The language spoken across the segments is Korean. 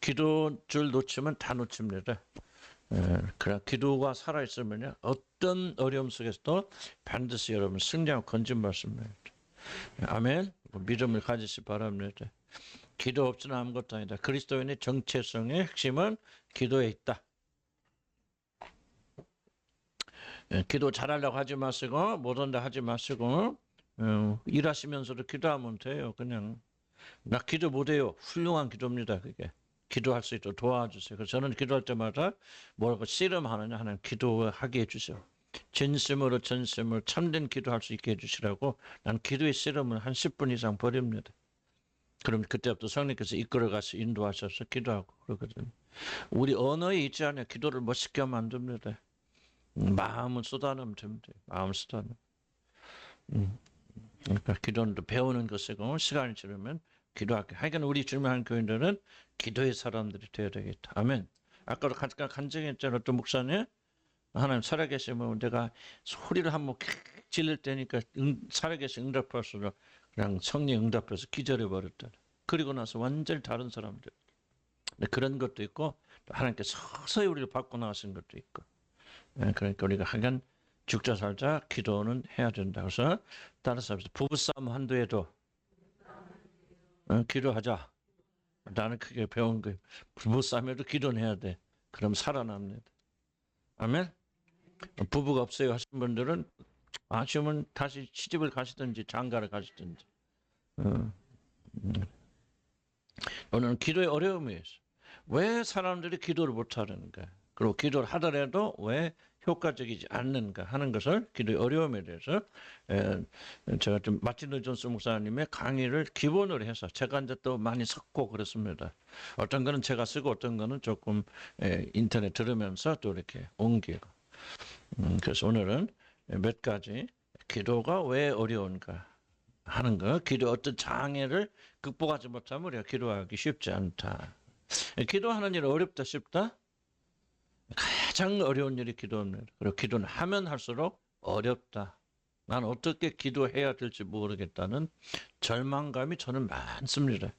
기도줄 놓치면 다 놓칩니다. 그냥 기도가 살아있으면요, 어떤 어려움 속에서도 반드시 여러분 승리하고 건진 말씀입니다. 아멘. 믿음을 가지시 바랍니다. 기도 없이는 아무것도 아니다. 그리스도인의 정체성의 핵심은 기도에 있다. 기도 잘하려고 하지 마시고 못한다 하지 마시고 일하시면서도 기도하면 돼요. 그냥 나 기도 못해요. 훌륭한 기도입니다. 그게 기도할 수 있도록 도와주세요. 그래서 저는 기도할 때마다 뭐라고 씨름하느냐 하는 기도하게 해주세요. 진심으로 참된 기도할 수 있게 해주시라고 난 기도의 씨름을 한 10분 이상 버립니다. 그럼 그때부터 성령께서 이끌어가서 인도하셔서 기도하고 그러거든요. 우리 언어에 있지 않아요. 기도를 멋있게 하면 안 됩니다. 마음을 쏟아내면 됩니다. 마음 쏟아내면. 그러니까 기도는 배우는 것이고 시간이 지르면 기도하게. 하여간 우리 주님한 교인들은 기도의 사람들이 되어야 되겠다. 아멘. 아까도 간증했잖아요. 어떤 목사님 하나님 살아계시면 내가 소리를 한번 질릴 때니까 살아계신 응답할수록 그냥 성령 응답해서 기절해 버렸다. 그리고 나서 완전히 다른 사람들. 그런 것도 있고 또 하나님께 서서히 우리를 바꿔 나가신 것도 있고. 그러니까 우리가 하여간 죽자 살자 기도는 해야 된다. 그래서 따라서 부부싸움 한도에도 기도하자. 나는 크게 배운 거예요. 부부싸움에도 기도는 해야 돼. 그럼 살아납니다. 아멘. 부부가 없어요 하신 분들은 아쉬우면 다시 시집을 가시든지 장가를 가시든지. 오늘은 기도의 어려움이 있어. 왜 사람들이 기도를 못하는가? 그리고 기도를 하더라도 왜 효과적이지 않는가 하는 것을 기도의 어려움에 대해서 제가 좀 마틴 루 존스 목사님의 강의를 기본으로 해서 제가 이제 또 많이 섞고 그렇습니다. 어떤 거는 제가 쓰고 어떤 거는 조금 인터넷 들으면서 또 이렇게 옮기고. 그래서 오늘은 몇 가지 기도가 왜 어려운가 하는 거, 기도 어떤 장애를 극복하지 못하면 우리가 기도하기 쉽지 않다. 기도하는 일은 어렵다 쉽다? 가장 어려운 일이 기도입니다. 그리고 기도는 하면 할수록 어렵다. 난 어떻게 기도해야 될지 모르겠다는 절망감이 저는 많습니다.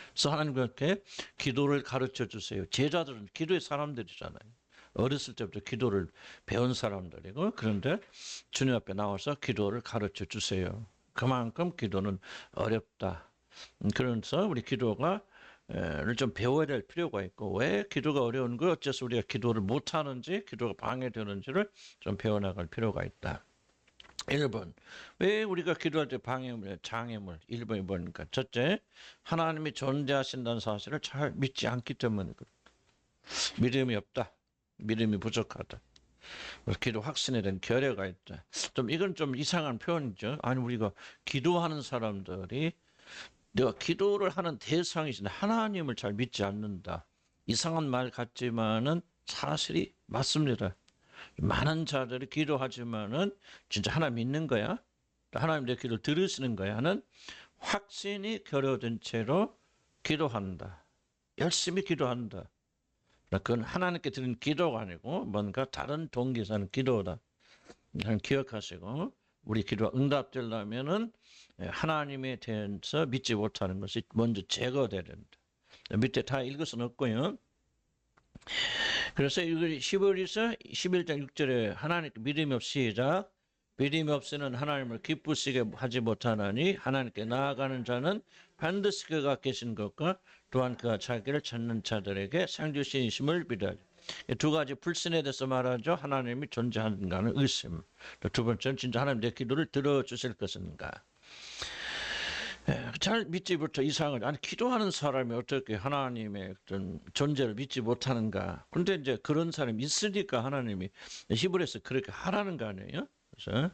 그래서 하나님 그렇게 기도를 가르쳐 주세요. 제자들은 기도의 사람들이잖아요. 어렸을 때부터 기도를 배운 사람들이고 그런데 주님 앞에 나와서 기도를 가르쳐 주세요. 그만큼 기도는 어렵다. 그래서 우리 기도가 좀 배워야 될 필요가 있고 왜 기도가 어려운 거 어째서 우리가 기도를 못하는지 기도가 방해되는지를 좀 배워나갈 필요가 있다. 1번 왜 우리가 기도할 때 방해물, 장애물 1번이 뭐니까 첫째 하나님이 존재하신다는 사실을 잘 믿지 않기 때문에 믿음이 없다. 믿음이 부족하다. 기도 확신에 대한 결여가 있다. 좀 이건 좀 이상한 표현이죠. 아니 우리가 기도하는 사람들이 내가 기도를 하는 대상이신 하나님을 잘 믿지 않는다. 이상한 말 같지만은 사실이 맞습니다. 많은 자들이 기도하지만은 진짜 하나님 믿는 거야? 하나님 내 기도를 들으시는 거야? 하는 확신이 결여된 채로 기도한다. 열심히 기도한다. 그건 하나님께 드린 기도가 아니고 뭔가 다른 동기에서 하는 기도다. 기억하시고 우리 기도가 응답되려면은 하나님에 대해서 믿지 못하는 것이 먼저 제거돼야 된다. 밑에 다 읽을 수는 없고요. 그래서 11에서 11장 6절에 하나님께 믿음이 없이 시작. 믿음이 없이는 하나님을 기쁘시게 하지 못하나니 하나님께 나아가는 자는 반드시 그가 계신 것과 또한 그가 자기를 찾는 자들에게 상 주시심을 믿어야 돼. 두 가지 불신에 대해서 말하죠. 하나님이 존재하는가는 의심. 두 번째는 진짜 하나님 내 기도를 들어주실 것인가. 잘 믿지 못해 이상을 아니 기도하는 사람이 어떻게 하나님의 어떤 존재를 믿지 못하는가. 그런데 이제 그런 사람이 있으니까 하나님이 히브리서 그렇게 하라는 거 아니에요. 그래서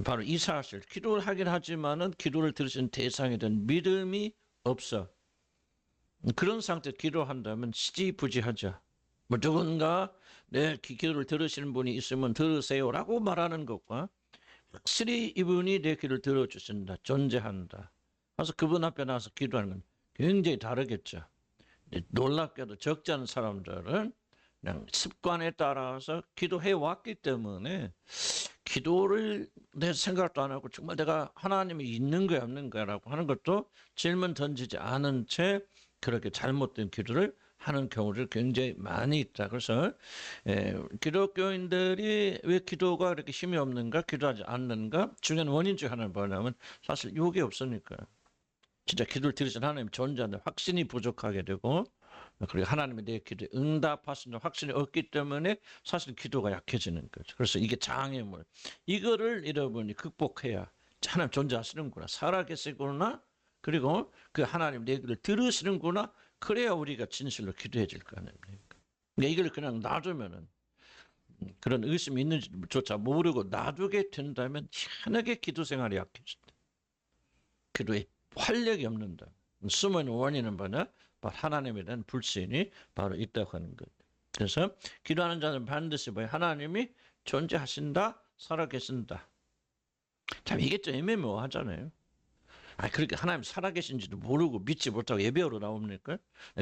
바로 이 사실 기도를 하긴 하지만은 기도를 들으신 대상에 대한 믿음이 없어. 그런 상태 기도한다면 시지부지하자. 뭐 누군가 내 기도를 들으시는 분이 있으면 들으세요라고 말하는 것과 확실히 이분이 내 기도를 들어주신다. 존재한다. 그래서 그분 앞에 나와서 기도하는 건 굉장히 다르겠죠. 놀랍게도 적지 않은 사람들은 그냥 습관에 따라서 기도해 왔기 때문에 기도를 내 생각도 안 하고 정말 내가 하나님이 있는 거야 없는 거야라고 하는 것도 질문 던지지 않은 채 그렇게 잘못된 기도를 하는 경우를 굉장히 많이 있다. 그래서 기독교인들이 왜 기도가 그렇게 힘이 없는가, 기도하지 않는가? 중요한 원인 중 하나는 뭐냐면 사실 욕이 없으니까. 진짜 기도를 들으신 하나님 존재하는 확신이 부족하게 되고, 그리고 하나님이 내 기도에 응답하시는 확신이 없기 때문에 사실 기도가 약해지는 거죠. 그래서 이게 장애물. 이거를 여러분이 극복해야 하나님 존재하시는구나, 살아계시구나, 그리고 그 하나님 내 기도를 들으시는구나. 그래야 우리가 진실로 기도해질 거 아닙니까? 그러니까 이걸 그냥 놔두면은, 그런 의심이 있는지조차 모르고 놔두게 된다면 희한하게 기도 생활이 약해진다. 기도에 활력이 없는다. 숨은 원인은 뭐냐? 바로 하나님에 대한 불신이 바로 있다고 하는 것. 그래서 기도하는 자는 반드시 뭐야? 하나님이 존재하신다, 살아계신다. 참 이게 좀 애매모호하잖아요. 그렇게 하나님 살아계신지도 모르고 믿지 못하고 예배하러 나옵니까?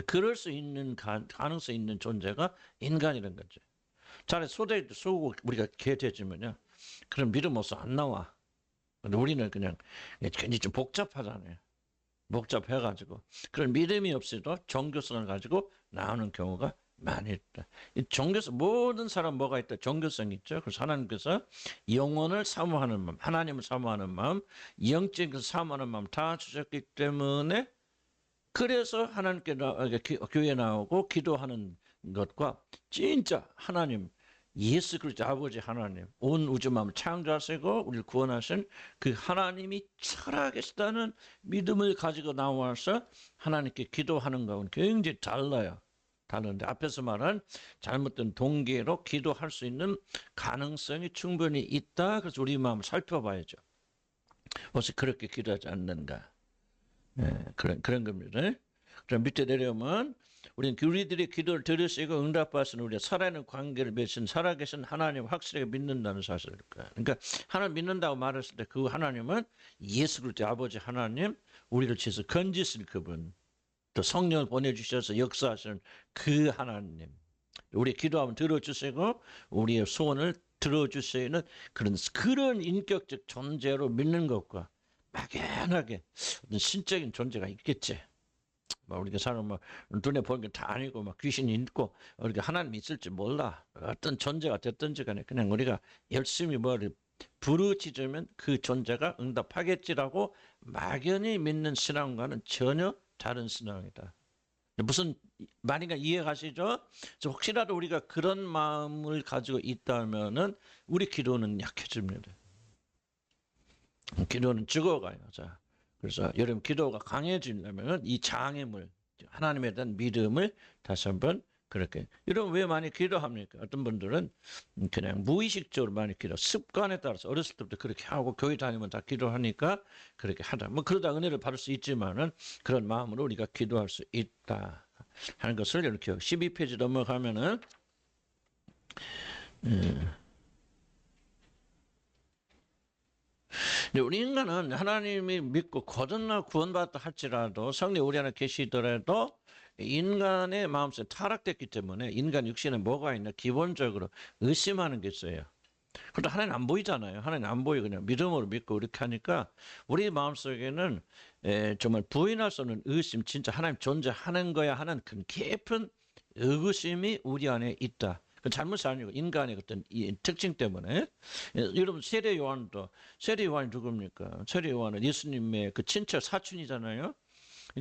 그럴 수 있는 가능성 있는 존재가 인간이라는 거죠. 차라리 소대도 쏘고 우리가 개돼지면요, 그런 믿음 없어 안 나와. 근데 우리는 그냥 괜히 좀 복잡하잖아요. 복잡해가지고 그런 믿음이 없이도 종교성을 가지고 나오는 경우가 많이 있다. 이 종교성, 모든 사람 뭐가 있다? 종교성이 있죠. 그래서 하나님께서 영혼을 사모하는 마음, 하나님을 사모하는 마음, 영적인 것을 사모하는 마음 다 주셨기 때문에, 그래서 하나님께 교회 나오고 기도하는 것과 진짜 하나님, 예수 그리스도 아버지 하나님, 온 우주 마음을 창조하시고 우리를 구원하신 그 하나님이 살아계시다는 믿음을 가지고 나와서 하나님께 기도하는 것은 굉장히 달라요. 다른데 앞에서 말한 잘못된 동기로 기도할 수 있는 가능성이 충분히 있다. 그래서 우리 마음을 살펴봐야죠. 혹시 그렇게 기도하지 않는가? 그런 겁니다. 그럼 밑에 내려오면 우리는 우리들이 기도를 들으시고 응답하시는 우리가 살아있는 관계를 맺은 살아계신 하나님을 확실하게 믿는다는 사실일 거야. 그러니까 하나님 믿는다고 말했을 때 그 하나님은 예수 그리스도 아버지 하나님, 우리를 지어서 건지실 그분, 또 성령을 보내주셔서 역사하시는 그 하나님, 우리 기도하면 들어주시고 우리의 소원을 들어주시는 그런 인격적 존재로 믿는 것과 막연하게 어떤 신적인 존재가 있겠지. 우리가 사람 눈에 보는 게 다 아니고 귀신이 있고 우리가 하나님이 있을지 몰라. 어떤 존재가 됐든지 간에 그냥 우리가 열심히 뭐를 부르짖으면 그 존재가 응답하겠지라고 막연히 믿는 신앙과는 전혀 다른 신앙이다. 무슨 말인가 이해가시죠? 혹시라도 우리가 그런 마음을 가지고 있다면은 우리 기도는 약해집니다. 기도는 죽어가요. 자, 그래서 여러분 기도가 강해지려면 이 장애물, 하나님에 대한 믿음을 다시 한번 그렇게. 여러분 왜 많이 기도합니까? 어떤 분들은 그냥 무의식적으로 많이 기도, 습관에 따라서 어렸을 때부터 그렇게 하고 교회 다니면 다 기도하니까 그렇게 하다. 그러다 은혜를 받을 수 있지만은 그런 마음으로 우리가 기도할 수 있다 하는 것을 이렇게 12페이지 넘어가면은 우리 인간은 하나님이 믿고 거듭나 구원받았다 할지라도 성령 우리 안에 계시더라도 인간의 마음속에 타락됐기 때문에 인간 육신에 뭐가 있나 기본적으로 의심하는 게 있어요. 그런데 하나님 안 보이잖아요. 하나님 안 보여. 그냥 믿음으로 믿고 이렇게 하니까 우리 마음속에는 정말 부인할 수 없는 의심, 진짜 하나님 존재하는 거야 하는 그 깊은 의구심이 우리 안에 있다. 그 잘못이 아니고 인간의 어떤 이 특징 때문에. 여러분 세례 요한이 누굽니까? 세례 요한은 예수님의 그 친척 사촌이잖아요.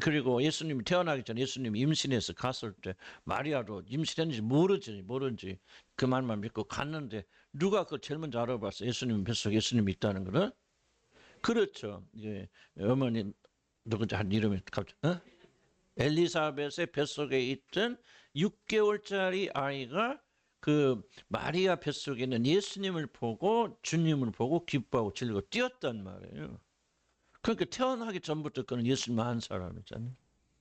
그리고 예수님이 태어나기 전에 예수님이 임신해서 갔을 때 마리아도 임신했는지 모르는지 그 말만 믿고 갔는데 누가 그걸 제일 먼저 알아봤어? 예수님 뱃속에 예수님이 있다는 거를. 그렇죠. 예, 어머니 누군지 한 이름이 갑자기 엘리사벳의 뱃속에 있던 6개월짜리 아이가 그 마리아 뱃속에 있는 예수님을 보고 주님을 보고 기뻐하고 즐거워 뛰었단 말이에요. 그러니까 태어나기 전부터 그는 예수님 한 사람이잖아요.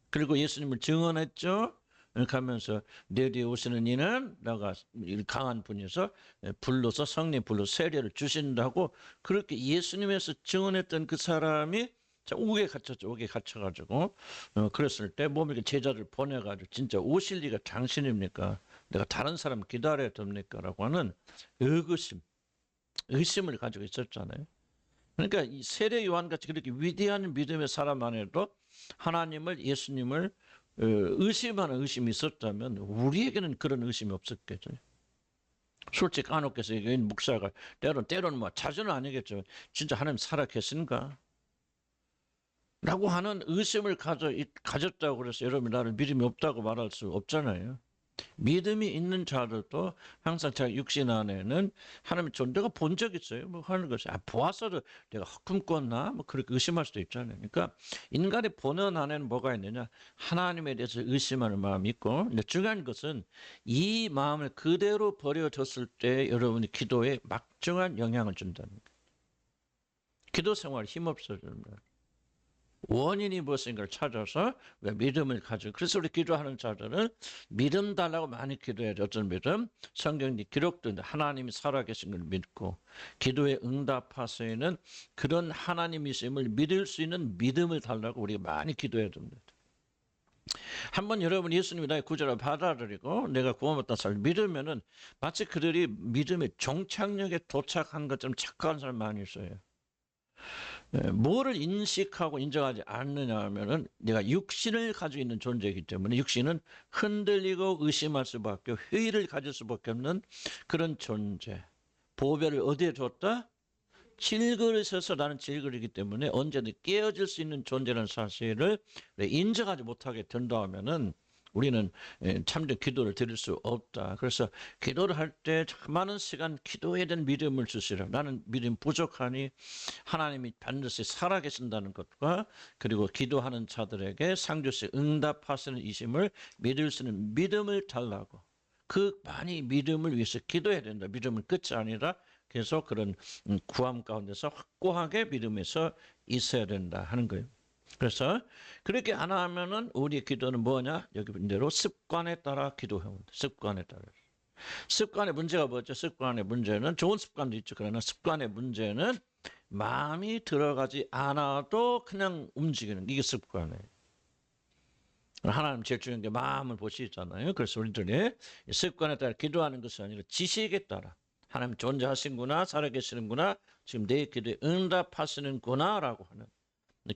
그리고 예수님을 증언했죠. 이렇게 하면서 내 뒤에 오시는 이는 내가 강한 분이서 불러서 성령 불러서 세례를 주신다고 그렇게 예수님에서 증언했던 그 사람이 옥에 갇혀가지고 그랬을 때 몸에 제자를 보내가지고 진짜 오실 리가 당신입니까? 내가 다른 사람 기다려야 됩니까? 라고 하는 의심을 가지고 있었잖아요. 그러니까 이 세례 요한같이 그렇게 위대한 믿음의 사람 안에도 하나님을 예수님을 의심하는 의심이 있었다면 우리에게는 그런 의심이 없었겠죠. 솔직히 안옥께서 목사가 때로는 뭐 자주는 아니겠죠. 진짜 하나님 살아 계신가? 라고 하는 의심을 가졌다고 그래서 여러분 나를 믿음이 없다고 말할 수 없잖아요. 믿음이 있는 자들도 항상 자기 육신 안에는 하나님의 존재가 본 적 있어요. 뭐 하는 것이 보아서도 내가 꿈꿨나? 뭐 그렇게 의심할 수도 있잖아요. 그러니까 인간의 본능 안에는 뭐가 있느냐? 하나님에 대해서 의심하는 마음이 있고, 근데 중요한 것은 이 마음을 그대로 버려졌을 때 여러분이 기도에 막중한 영향을 준다는 거예요. 기도 생활 힘없어지는 거예요. 원인이 무엇인가를 찾아서 믿음을 가지고, 그래서 우리 기도하는 자들은 믿음 달라고 많이 기도해야죠. 어떤 믿음? 성경에 기록된 하나님이 살아계신 걸 믿고 기도에 응답하시는 그런 하나님이심을 믿을 수 있는 믿음을 달라고 우리가 많이 기도해야 됩니다. 한번 여러분 예수님이 나의 구주를 받아들이고 내가 구원받다 살 믿으면은 마치 그들이 믿음의 종착역에 도착한 것처럼 착각한 사람 많이 있어요. 뭐를 인식하고 인정하지 않느냐 하면은 내가 육신을 가지고 있는 존재이기 때문에 육신은 흔들리고 의심할 수밖에, 회의를 가질 수밖에 없는 그런 존재. 보배를 어디에 줬다? 질그릇에서 나는 질그릇이기 때문에 언제든 깨어질 수 있는 존재라는 사실을 인정하지 못하게 된다면은 우리는 참된 기도를 드릴 수 없다. 그래서 기도를 할 때 많은 시간 기도에 대한 믿음을 주시라. 나는 믿음 부족하니 하나님이 반드시 살아계신다는 것과 그리고 기도하는 자들에게 상주시 응답하시는 이심을 믿을 수 있는 믿음을 달라고. 그 많이 믿음을 위해서 기도해야 된다. 믿음은 끝이 아니라 계속 그런 구함 가운데서 확고하게 믿음에서 있어야 된다 하는 거예요. 그래서 그렇게 안 하면은 우리 기도는 뭐냐? 여기 본 대로 습관에 따라 기도해야 된다. 습관에 따라. 습관의 문제가 뭐죠? 습관의 문제는 좋은 습관도 있죠. 그러나 습관의 문제는 마음이 들어가지 않아도 그냥 움직이는 이게 습관이에요. 하나님 제일 중요한 게 마음을 보시잖아요. 그래서 우리들이 습관에 따라 기도하는 것이 아니라 지식에 따라 하나님 존재하시는구나, 살아계시는구나, 지금 내 기도에 응답하시는구나라고 하는.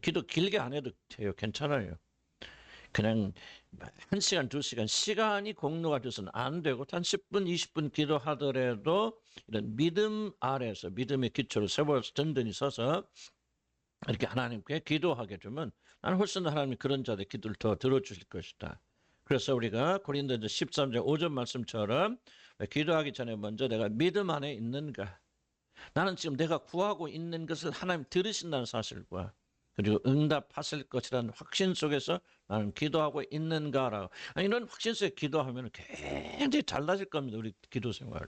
기도 길게 안 해도 돼요. 괜찮아요. 그냥 1시간, 2시간 시간이 공로가 돼서는 안 되고 한 10분, 20분 기도하더라도 이런 믿음 아래에서 믿음의 기초를 세워서 든든히 서서 이렇게 하나님께 기도하게 되면 나는 훨씬 더 하나님이 그런 자들의 기도를 더 들어주실 것이다. 그래서 우리가 고린도전서 13장 5절 말씀처럼 기도하기 전에 먼저 내가 믿음 안에 있는가? 나는 지금 내가 구하고 있는 것을 하나님 들으신다는 사실과 그리고 응답하실 것이라는 확신 속에서 나는 기도하고 있는가라고. 이런 확신 속에 기도하면 굉장히 달라질 겁니다. 우리 기도 생활이.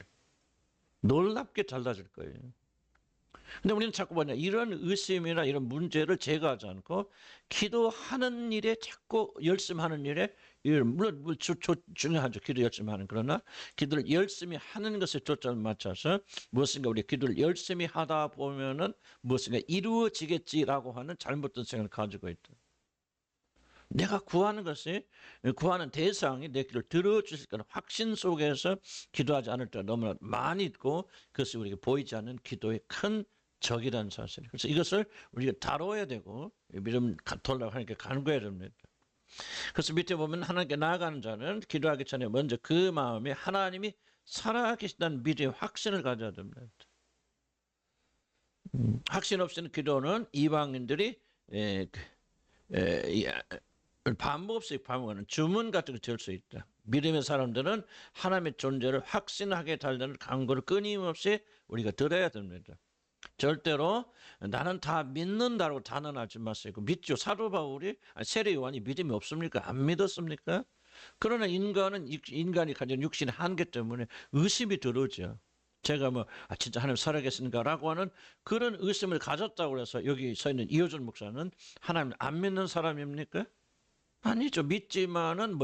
놀랍게 달라질 거예요. 근데 우리는 자꾸 뭐냐, 이런 의심이나 이런 문제를 제거하지 않고 기도하는 일에 자꾸 열심히 하는 일에, 물론 중요하죠. 기도 열심히 하는. 그러나 기도를 열심히 하는 것에 초점을 맞춰서 무엇인가 우리 기도를 열심히 하다 보면은 무엇인가 이루어지겠지라고 하는 잘못된 생각을 가지고 있다. 내가 구하는 것이, 구하는 대상이 내 기도를 들어주실 거라는 확신 속에서 기도하지 않을 때가 너무나 많이 있고, 그것이 우리에게 보이지 않는 기도의 큰 적이라는 사실. 그래서 이것을 우리가 다뤄야 되고 믿음 돌라고 하니까 간구해야 됩니다. 그래서 밑에 보면 하나님께 나아가는 자는 기도하기 전에 먼저 그 마음에 하나님이 살아계신다는 믿음의 확신을 가져야 됩니다. 확신 없이는 기도는 이방인들이 반복씩 반복하는 주문 같은 걸 지을 수 있다. 믿음의 사람들은 하나님의 존재를 확신하게 달라는 간구를 끊임없이 우리가 들어야 됩니다. 절대로 나는 다 믿는다고 단언하지 마세요. 믿죠. 사도 바울이, 세례 요한이 믿음이 없습니까? 안 믿었습니까? 그러나 인간이 가진 육신의 한계 때문에 의심이 들어오죠. 제가 진짜 하나님 살아계신가라고 하는 그런 의심을 가졌다고 해서 여기 서 있는 이호준 목사는 하나님 안 믿는 사람입니까? 아니죠. 믿지만은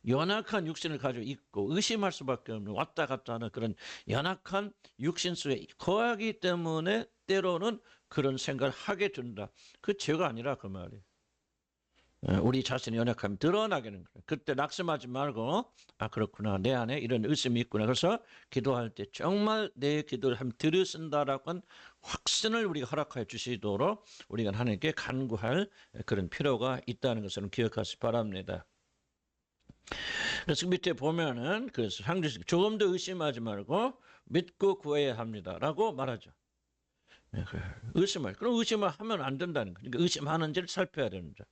연약한 육신을 가지고 있고 의심할 수밖에 없는 왔다 갔다 하는 그런 연약한 육신 속에 거하기 때문에 때로는 그런 생각을 하게 된다. 그 죄가 아니라 그 말이에요. 우리 자신의 연약함이 드러나게는 거예요. 그때 낙심하지 말고 그렇구나. 내 안에 이런 의심이 있구나. 그래서 기도할 때 정말 내 기도를 한번 들으신다라고 하는 확신을 우리가 허락하여 주시도록 우리가 하나님께 간구할 그런 필요가 있다는 것을 기억하시기 바랍니다. 그래서 밑에 보면은 그 상주식 조금 더 의심하지 말고 믿고 구해야 합니다라고 말하죠. 의심을 그럼 의심을 하면 안 된다는 거예요. 그러니까 의심하는지를 살펴야 되는 거죠.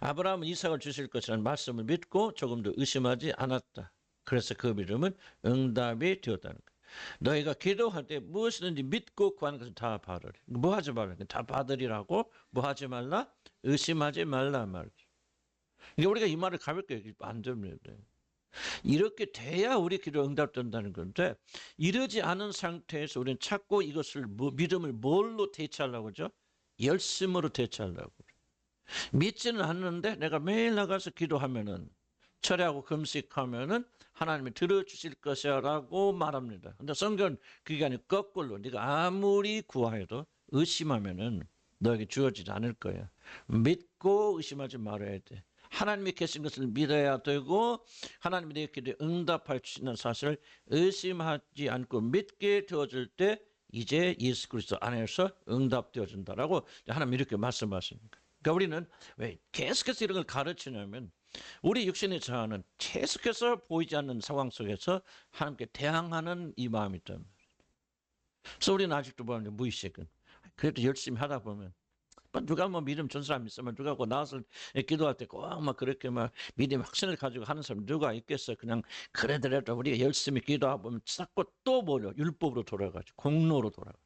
아브라함은 이삭을 주실 것이라는 말씀을 믿고 조금 더 의심하지 않았다. 그래서 그 믿음은 응답이 되었다는 거예요. 너희가 기도할 때 무엇이든지 믿고 구하는 것을 다 받으리. 뭐 하지 말라. 다 받으리라고 뭐 하지 말라? 의심하지 말라 말이죠. 그러니까 우리가 이 말을 가볍게 안 됩니다. 이렇게 돼야 우리 기도 응답된다는 건데 이러지 않은 상태에서 우리는 자꾸 이것을 믿음을 뭘로 대체하려고 하죠? 열심으로 대체하려고. 믿지는 않는데 내가 매일 나가서 기도하면은 철회하고 금식하면은 하나님이 들어주실 것이라고 말합니다. 근데 성경은 그게 아니고 거꾸로 네가 아무리 구하여도 의심하면은 너에게 주어지지 않을 거야. 믿고 의심하지 말아야 돼. 하나님이 계신 것을 믿어야 되고 하나님이 내 기도에 응답할 수 있는 사실을 의심하지 않고 믿게 되어질 때 이제 예수 그리스도 안에서 응답되어진다라고 하나님 이렇게 말씀하십니다. 그러니까 우리는 왜 계속해서 이런 걸 가르치냐면 우리 육신의 자아는 계속해서 보이지 않는 상황 속에서 하나님께 대항하는 이 마음이 있단 말이에요. 그래서 우리는 아직도 보면 무의식은 그래도 열심히 하다 보면 누가 뭐 믿음 전 사람 있으면 누가 고 나와서 기도할 때 꼭 막 그렇게 막 믿음 확신을 가지고 하는 사람 누가 있겠어? 그냥 그래더라도 우리가 열심히 기도하다 보면 자꾸 또 뭐려 율법으로 돌아가죠. 공로로 돌아가죠.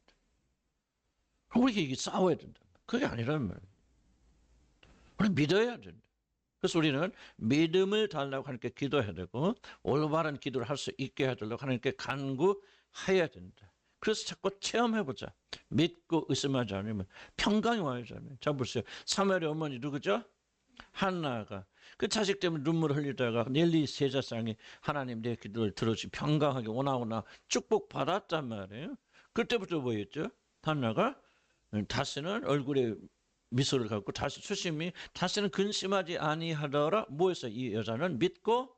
우리가 이게 싸워야 된다. 그게 아니란 말이에요. 우리 믿어야 된다. 그래서 우리는 믿음을 달라고 하나님께 기도해야 되고 올바른 기도를 할 수 있게 해달라고 하나님께 간구해야 된다. 그래서 자꾸 체험해보자. 믿고 의심하지 않으면 평강이 와야잖아요. 자 보세요. 사무엘의 어머니 누구죠? 한나가 그 자식 때문에 눈물을 흘리다가 넬리 제사장이 하나님 내 기도를 들어주시 평강하게 오나오나 축복 받았단 말이에요. 그때부터 뭐였죠? 한나가 다시는 얼굴에 미소를 갖고 다시 수심이 다시는 근심하지 아니하더라. 뭐해서 이 여자는 믿고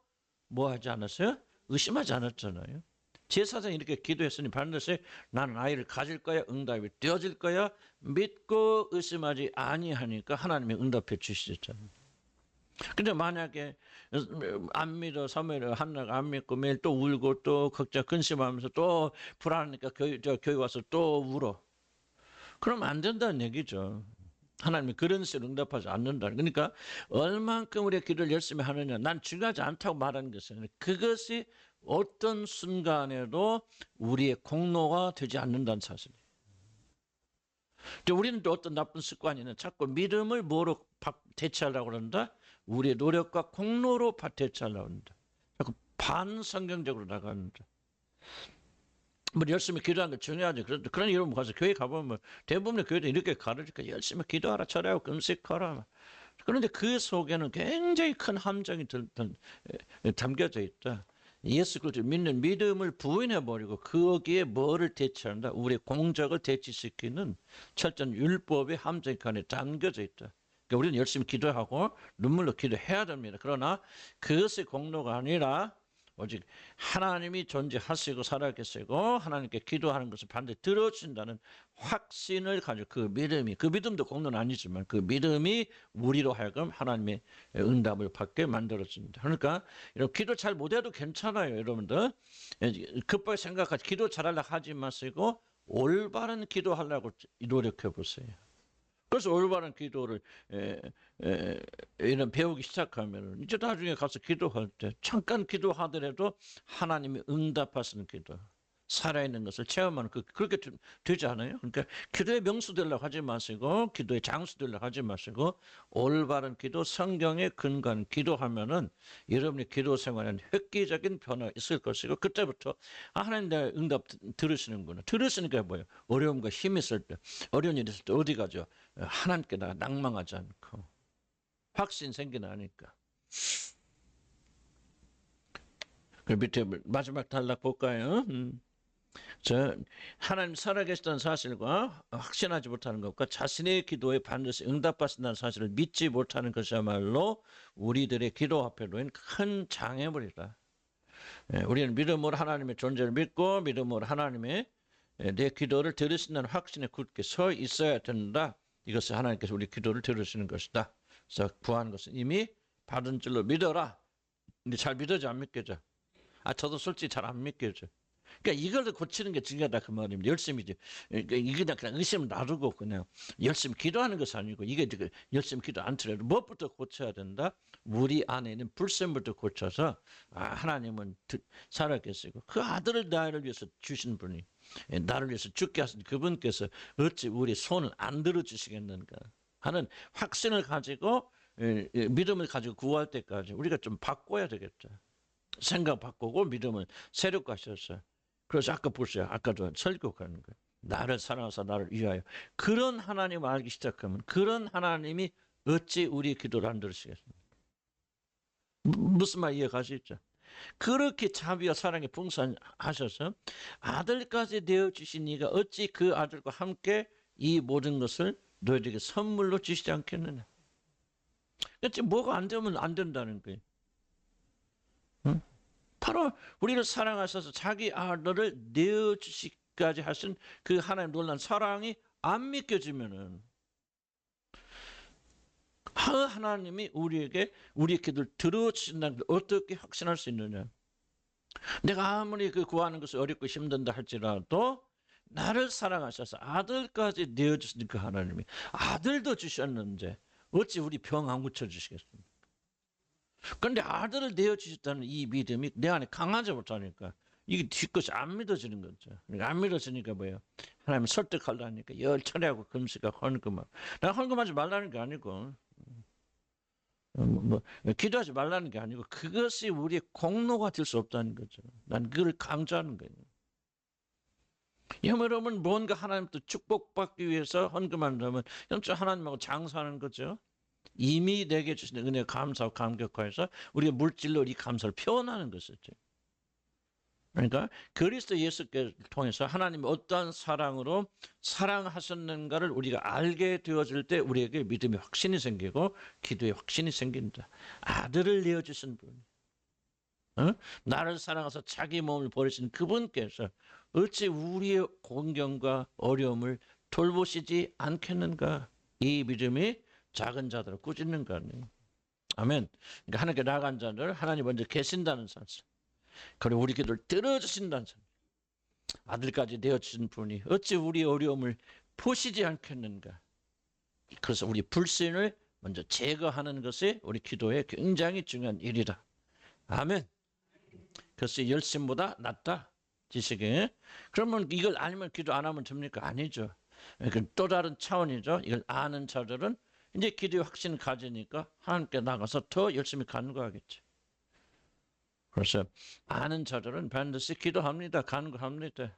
뭐하지 않았어요? 의심하지 않았잖아요. 제사장이 이렇게 기도했으니 반드시 나는 아이를 가질 거야. 응답이 되어질 거야. 믿고 의심하지 아니하니까 하나님이 응답해 주시잖아요. 근데 만약에 안 믿어 사무엘 한나가 안 믿고 매일 또 울고 또 걱정 근심하면서 또 불안하니까 교회 와서 또 울어. 그럼 안 된다는 얘기죠. 하나님이 그런 식으로 응답하지 않는다. 그러니까 얼만큼 우리의 기도를 열심히 하느냐. 난 중요하지 않다고 말하는 것은 그것이 어떤 순간에도 우리의 공로가 되지 않는다는 사실이에요. 우리는 또 어떤 나쁜 습관이 있는 자꾸 믿음을 뭐로 대체하려고 그런다? 우리의 노력과 공로로 대체하려고 한다. 자꾸 반성경적으로 나간다. 뭐 열심히 기도하는 게 중요하죠. 그런 이름 가서 교회 가보면 대부분의 교회도 이렇게 가르치니까 열심히 기도하라, 철회하고 금식하라. 그런데 그 속에는 굉장히 큰 함정이 담겨져 있다. 예수 그리스도 믿는 믿음을 부인해버리고 거기에 뭐를 대체한다? 우리의 공적을 대치시키는 철저한 율법의 함정 안에 담겨져 있다. 그러니까 우리는 열심히 기도하고 눈물로 기도해야 됩니다. 그러나 그것의 공로가 아니라 오직 하나님이 존재하시고 살아계시고 하나님께 기도하는 것을 반드시 들어주신다는 확신을 가지고 그 믿음도 공로는 아니지만 그 믿음이 우리로 하여금 하나님의 응답을 받게 만들어줍니다. 그러니까 이런 기도 잘 못해도 괜찮아요. 여러분들 급하게 생각하지 기도 잘하려고 하지 마시고 올바른 기도하려고 노력해 보세요. 그래서 올바른 기도를 이런 배우기 시작하면 이제 나중에 가서 기도할 때 잠깐 기도하더라도 하나님이 응답하시는 기도, 살아있는 것을 체험하는 그렇게 되지 않아요? 그러니까 기도의 명수 되려고 하지 마시고 기도의 장수 되려고 하지 마시고 올바른 기도, 성경에 근거한 기도하면은 여러분의 기도 생활에는 획기적인 변화가 있을 것이고 그때부터 하나님 내 응답 들으시는구나. 들으시니까 뭐예요? 어려움과 힘이 있을 때, 어려운 일이 있을 때 어디 가죠? 하나님께 나 낭망하지 않고 확신 생기나니까. 그 밑에 마지막 단락 볼까요? 하나님 살아계시다는 사실과 확신하지 못하는 것과 자신의 기도에 반드시 응답하신다는 사실을 믿지 못하는 것이야말로 우리들의 기도 앞에 놓인 큰 장애물이다. 우리는 믿음으로 하나님의 존재를 믿고 믿음으로 하나님의 내 기도를 들으신다는 확신에 굳게 서 있어야 된다. 이것을 하나님께서 우리 기도를 들으시는 것이다. 그래서 구하는 것은 이미 받은 줄로 믿어라. 근데 잘 믿어져 안 믿겨져? 저도 솔직히 잘 안 믿겨져. 그러니까 이걸 고치는 게 중요하다 그 말입니다. 열심히 그러니까 이게 그냥 의심을 놔두고 그냥 열심히 기도하는 것이 아니고 이게 열심히 기도 안 하더라도 무엇부터 고쳐야 된다? 우리 안에 있는 불순부터 고쳐서 하나님은 살아계시고 그 아들을 나를 위해서 주신 분이 나를 위해서 죽게 하신 그분께서 어찌 우리 손을 안 들어주시겠는가 하는 확신을 가지고 믿음을 가지고 구할 때까지 우리가 좀 바꿔야 되겠죠. 생각 바꾸고 믿음을 새롭게 하셨어요. 그래서 아까 보세요. 아까도 설교하는 거예요. 나를 사랑하사 나를 위하여. 그런 하나님을 알기 시작하면 그런 하나님이 어찌 우리의 기도를 안 들으시겠습니까? 무슨 말 이해가시죠? 그렇게 자비와 사랑에 풍성하셔서 아들까지 내어주신 이가 어찌 그 아들과 함께 이 모든 것을 너희에게 선물로 주시지 않겠느냐. 그렇지 뭐가 안 되면 안 된다는 거예요. 응? 바로 우리를 사랑하셔서 자기 아들을 내어주시기까지 하신 그 하나님 놀란 사랑이 안 믿겨지면은 하나님이 우리에게 우리의 기도를 들어주신다는 걸 어떻게 확신할 수 있느냐? 내가 아무리 그 구하는 것이 어렵고 힘든다 할지라도 나를 사랑하셔서 아들까지 내어주신 그 하나님이 아들도 주셨는데 어찌 우리 병 안 고쳐주시겠습니까? 그런데 아들을 내어주셨다는 이 믿음이 내 안에 강하지 못하니까 이게 뒷것이 안 믿어지는 거죠. 그러니까 안 믿어지니까 뭐예요? 하나님 설득하려니까 열 철회하고 금식하고 헌금하고. 나 헌금하지 말라는 게 아니고 기도하지 말라는 게 아니고 그것이 우리의 공로가 될 수 없다는 거죠. 난 그걸 강조하는 거예요. 여러분 뭔가 하나님부터 축복받기 위해서 헌금한다면 하나님하고 장사하는 거죠. 이미 내게 주신 은혜 감사하고 감격하여서 우리가 물질로 이 감사를 표현하는 것이죠. 그러니까 그리스도 예수께를 통해서 하나님이 어떠한 사랑으로 사랑하셨는가를 우리가 알게 되어질 때 우리에게 믿음의 확신이 생기고 기도의 확신이 생긴다. 아들을 내어주신 분, 나를 사랑해서 자기 몸을 버리신 그분께서 어찌 우리의 공경과 어려움을 돌보시지 않겠는가. 이 믿음이 작은 자들을 꾸짖는 거 아니에요. 아멘. 그러니까 하나님께 나간 자들 하나님 먼저 계신다는 사실. 그리고 우리 기도를 들어주신다는 사실. 아들까지 내어주신 분이 어찌 우리의 어려움을 보시지 않겠는가. 그래서 우리 불신을 먼저 제거하는 것이 우리 기도에 굉장히 중요한 일이다. 아멘. 그래서 열심보다 낫다. 지식이. 그러면 이걸 알면 기도 안 하면 됩니까? 아니죠. 또 다른 차원이죠. 이걸 아는 자들은 이제 기도의 확신을 가지니까 하나님께 나가서 더 열심히 간구하겠죠. 그래서 아는 자들은 반드시 기도합니다. 간구합니다.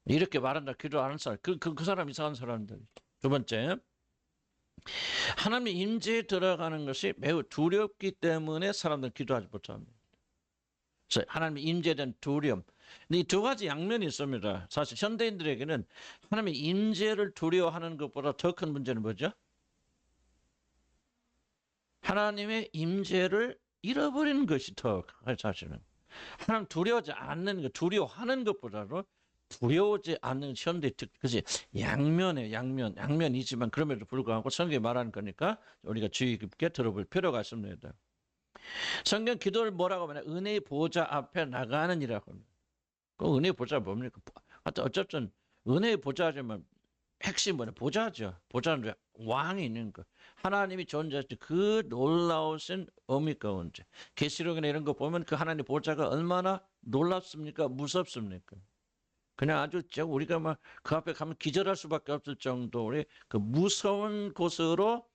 이렇게 말한다. 기도 안 하는 사람. 그 사람 이상한 사람들. 두 번째. 하나님의 임재에 들어가는 것이 매우 두렵기 때문에 사람들은 기도하지 못합니다. 그래서 하나님의 임재에 대한 두려움. 이 두 가지 양면이 있습니다. 사실 현대인들에게는 하나님의 임재를 두려워하는 것보다 더 큰 문제는 뭐죠? 하나님의 임재를 잃어버리는 것이 더 사실은. 하나님 두려워하지 않는 것, 두려워하는 것보다도 두려워하지 않는 현대 그것이 양면이지만 그럼에도 불구하고 성경이 말하는 거니까 우리가 주의 깊게 들어볼 필요가 있습니다. 성경 기도를 뭐라고 하냐? 은혜의 보좌 앞에 나가는 이라고 합니다. 그 은혜의 보좌가 뭡니까? 어쨌든 은혜의 보좌지만 핵심 뭐냐? 보좌죠. 보좌는 왕이 있는 거. 하나님이 존재할 때 그 놀라우신 의미 가운데. 계시록이나 이런 거 보면 그 하나님의 보좌가 얼마나 놀랍습니까? 무섭습니까? 그냥 아주 우리가 막 그 앞에 가면 기절할 수밖에 없을 정도의 그 무서운 곳으로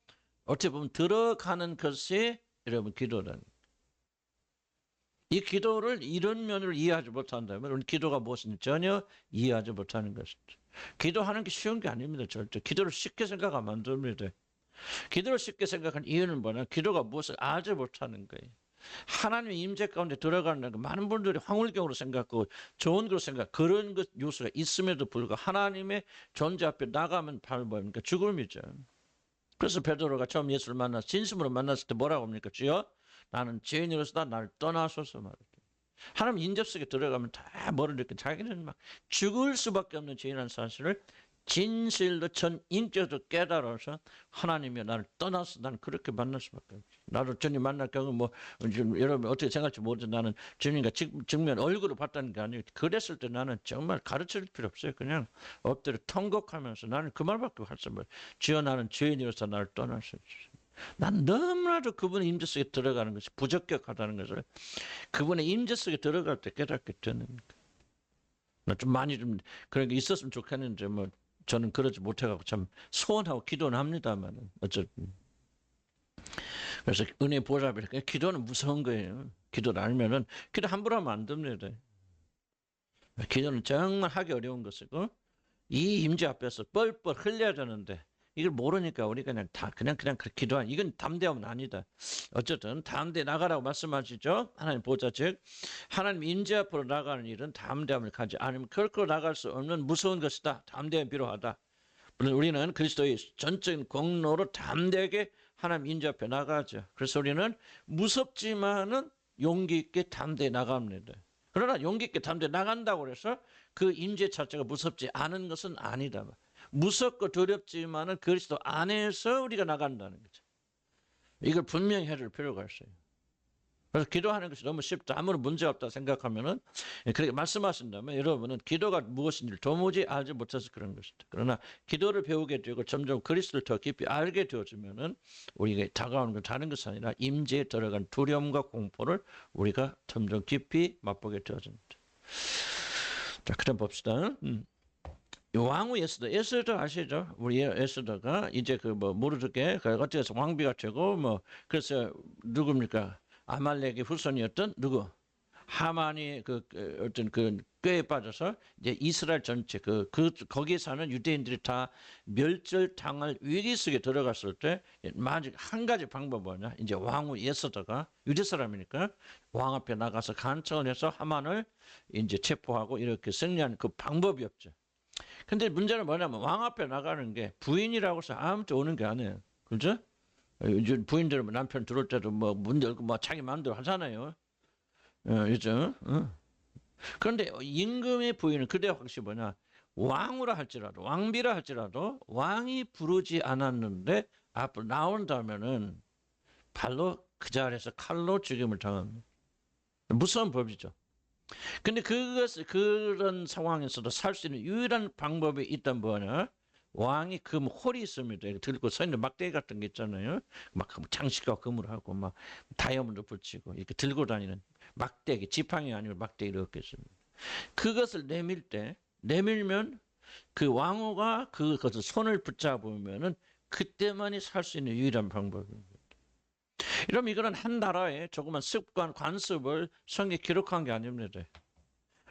어떻게 보면 들어가는 것이 여러분 기도라는. 이 기도를 이런 면으로 이해하지 못한다면 우리 기도가 무엇인지 전혀 이해하지 못하는 것이죠. 기도하는 게 쉬운 게 아닙니다. 절대. 기도를 쉽게 생각하면 안 됩니다. 기도를 쉽게 생각한 이유는 뭐냐? 기도가 무엇을 알지 못하는 거예요. 하나님의 임재 가운데 들어가는 거 많은 분들이 황홀경으로 생각하고 좋은 것으로 생각 그런 것 요소가 있음에도 불구하고 하나님의 존재 앞에 나가면 바로 뭡니까? 죽음이죠. 그래서 베드로가 처음 예수를 만나서 진심으로 만났을 때 뭐라고 합니까? 주여 나는 죄인으로서 나를 떠나소서 말했죠. 하나님 인접 속에 들어가면 다 뭐를 느끼 자기는 막 죽을 수밖에 없는 죄인이라는 사실을 진실로 전 인격도 깨달아서 하나님이 나를 떠나서 나는 그렇게 만날 수밖에 없지. 나도 주님 만날 경우 뭐 여러분 어떻게 생각할지 모르지만 나는 주님과 직면 얼굴을 봤다는 게 아니고 그랬을 때 나는 정말 가르칠 필요 없어요. 그냥 엎드려 통곡하면서 나는 그 말밖에 할 수 없어요. 주여 나는 죄인이로서 나를 떠나서 난 너무나도 그분의 임재 속에 들어가는 것이 부적격하다는 것을 그분의 임재 속에 들어갈 때 깨닫게 되는 거예요. 좀 많이 좀 그런 게 있었으면 좋겠는데 뭐 저는 그러지 못해갖고 참 소원하고 기도는 합니다만 어쨌든 그래서 은혜 보좌를 기도는 무서운 거예요. 기도를 알면은 기도 함부로 하면 안 됩니다. 기도는 정말 하기 어려운 것이고 이 임재 앞에서 뻘뻘 흘려야 되는데 이걸 모르니까 우리가 그냥 그렇게 기도한 이건 담대함은 아니다. 어쨌든 담대 나가라고 말씀하시죠. 하나님 보좌 즉 하나님 임재 앞으로 나가는 일은 담대함을 가지 않으면 결코 나갈 수 없는 무서운 것이다. 담대함이 필요하다. 물론 우리는 그리스도의 전적인 공로로 담대하게 하나님 임재 앞에 나가죠. 그래서 우리는 무섭지만은 용기 있게 담대히 나갑니다. 그러나 용기 있게 담대히 나간다고 해서 그 임재 자체가 무섭지 않은 것은 아니다. 무섭고 두렵지만은 그리스도 안에서 우리가 나간다는 거죠. 이걸 분명히 해줄 필요가 있어요. 그래서 기도하는 것이 너무 쉽다. 아무런 문제 없다 생각하면은 그렇게 말씀하신다면 여러분은 기도가 무엇인지 도무지 알지 못해서 그런 것이다. 그러나 기도를 배우게 되고 점점 그리스도를 더 깊이 알게 되어지면은 우리가 다가오는 건 다른 것이 아니라 임재에 들어간 두려움과 공포를 우리가 점점 깊이 맛보게 되어집니다. 자, 그럼 봅시다. 왕후 에스더 아시죠? 우리 에스더가 이제 그 뭐 모르드게 어떻게 해서 왕비가 되고 뭐 그래서 누굽니까? 아말렉의 후손이었던 누구? 하만이 어떤 그 꾀에 빠져서 이제 이스라엘 전체 거기에 사는 유대인들이 다 멸절당할 위기 속에 들어갔을 때 만약 한 가지 방법은 뭐냐? 이제 왕후 에스더가 유대 사람이니까 왕 앞에 나가서 간청을 해서 하만을 이제 체포하고 이렇게 승리하는 그 방법이 없죠. 근데 문제는 뭐냐면 왕 앞에 나가는 게 부인이라고 해서 아무도 오는 게 아니에요. 그죠? 요즘 부인들은 남편 들어올 때도 뭐 문 열고 뭐 자기 마음대로 하잖아요. 요즘. 그런데 임금의 부인은 그때 확실히 뭐냐? 왕으로 할지라도 왕비라 할지라도 왕이 부르지 않았는데 앞으로 나온다면은 발로 그 자리에서 칼로 죽임을 당합니다. 무서운 법이죠. 근데 그런 상황에서도 살 수 있는 유일한 방법이 있단 뭐냐? 왕이 금 홀이 있습니다. 들고 서 있는 막대기 같은 게 있잖아요. 막 장식과 금으로 하고 막 다이아몬드 붙이고 이렇게 들고 다니는 막대기, 지팡이 아니고 막대기를 얻겠습니다. 그것을 내밀면 그 왕후가 그것을 손을 붙잡으면은 그때만이 살 수 있는 유일한 방법입니다. 이러면 이거는 한 나라의 조그만 습관, 관습을 성경에 기록한 게 아닙니다.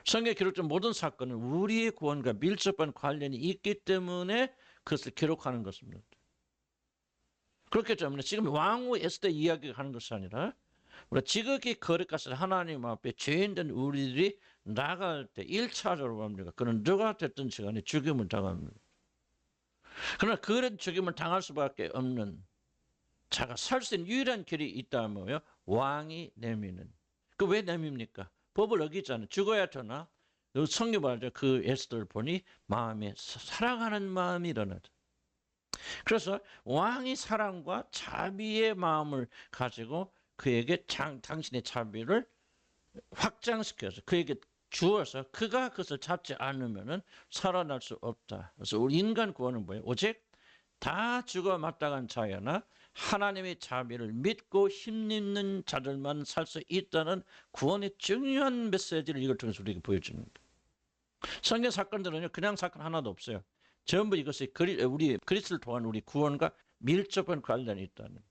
성경에 기록된 모든 사건은 우리의 구원과 밀접한 관련이 있기 때문에 그것을 기록하는 것입니다. 그렇기 때문에 지금 왕후 에스더 이야기가 하는 것이 아니라 우리가 지극히 거룩하신 하나님 앞에 죄인된 우리들이 나갈 때 1차적으로 봅니다. 그는 누가 됐든 시간에 죽임을 당합니다. 그러나 그런 죽임을 당할 수밖에 없는 자가 살 수 있는 유일한 길이 있다면요. 왕이 내미는. 그 왜 내밉니까? 법을 어기잖아요. 죽어야 되나? 성경 말하죠. 그 에스더를 보니 마음에 사랑하는 마음이 일어나죠. 그래서 왕이 사랑과 자비의 마음을 가지고 그에게 당신의 자비를 확장시켜서 그에게 주어서 그가 그것을 잡지 않으면은 살아날 수 없다. 그래서 우리 인간 구원은 뭐예요? 오직 다 죽어 마땅한 자여나 하나님의 자비를 믿고 힘입는 자들만 살 수 있다는 구원의 중요한 메시지를 이걸 통해서 우리에게 보여주는 거예요. 성경 사건들은요 그냥 사건 하나도 없어요. 전부 이것이 우리 그리스도를 통한 우리 구원과 밀접한 관련이 있다는 거예요.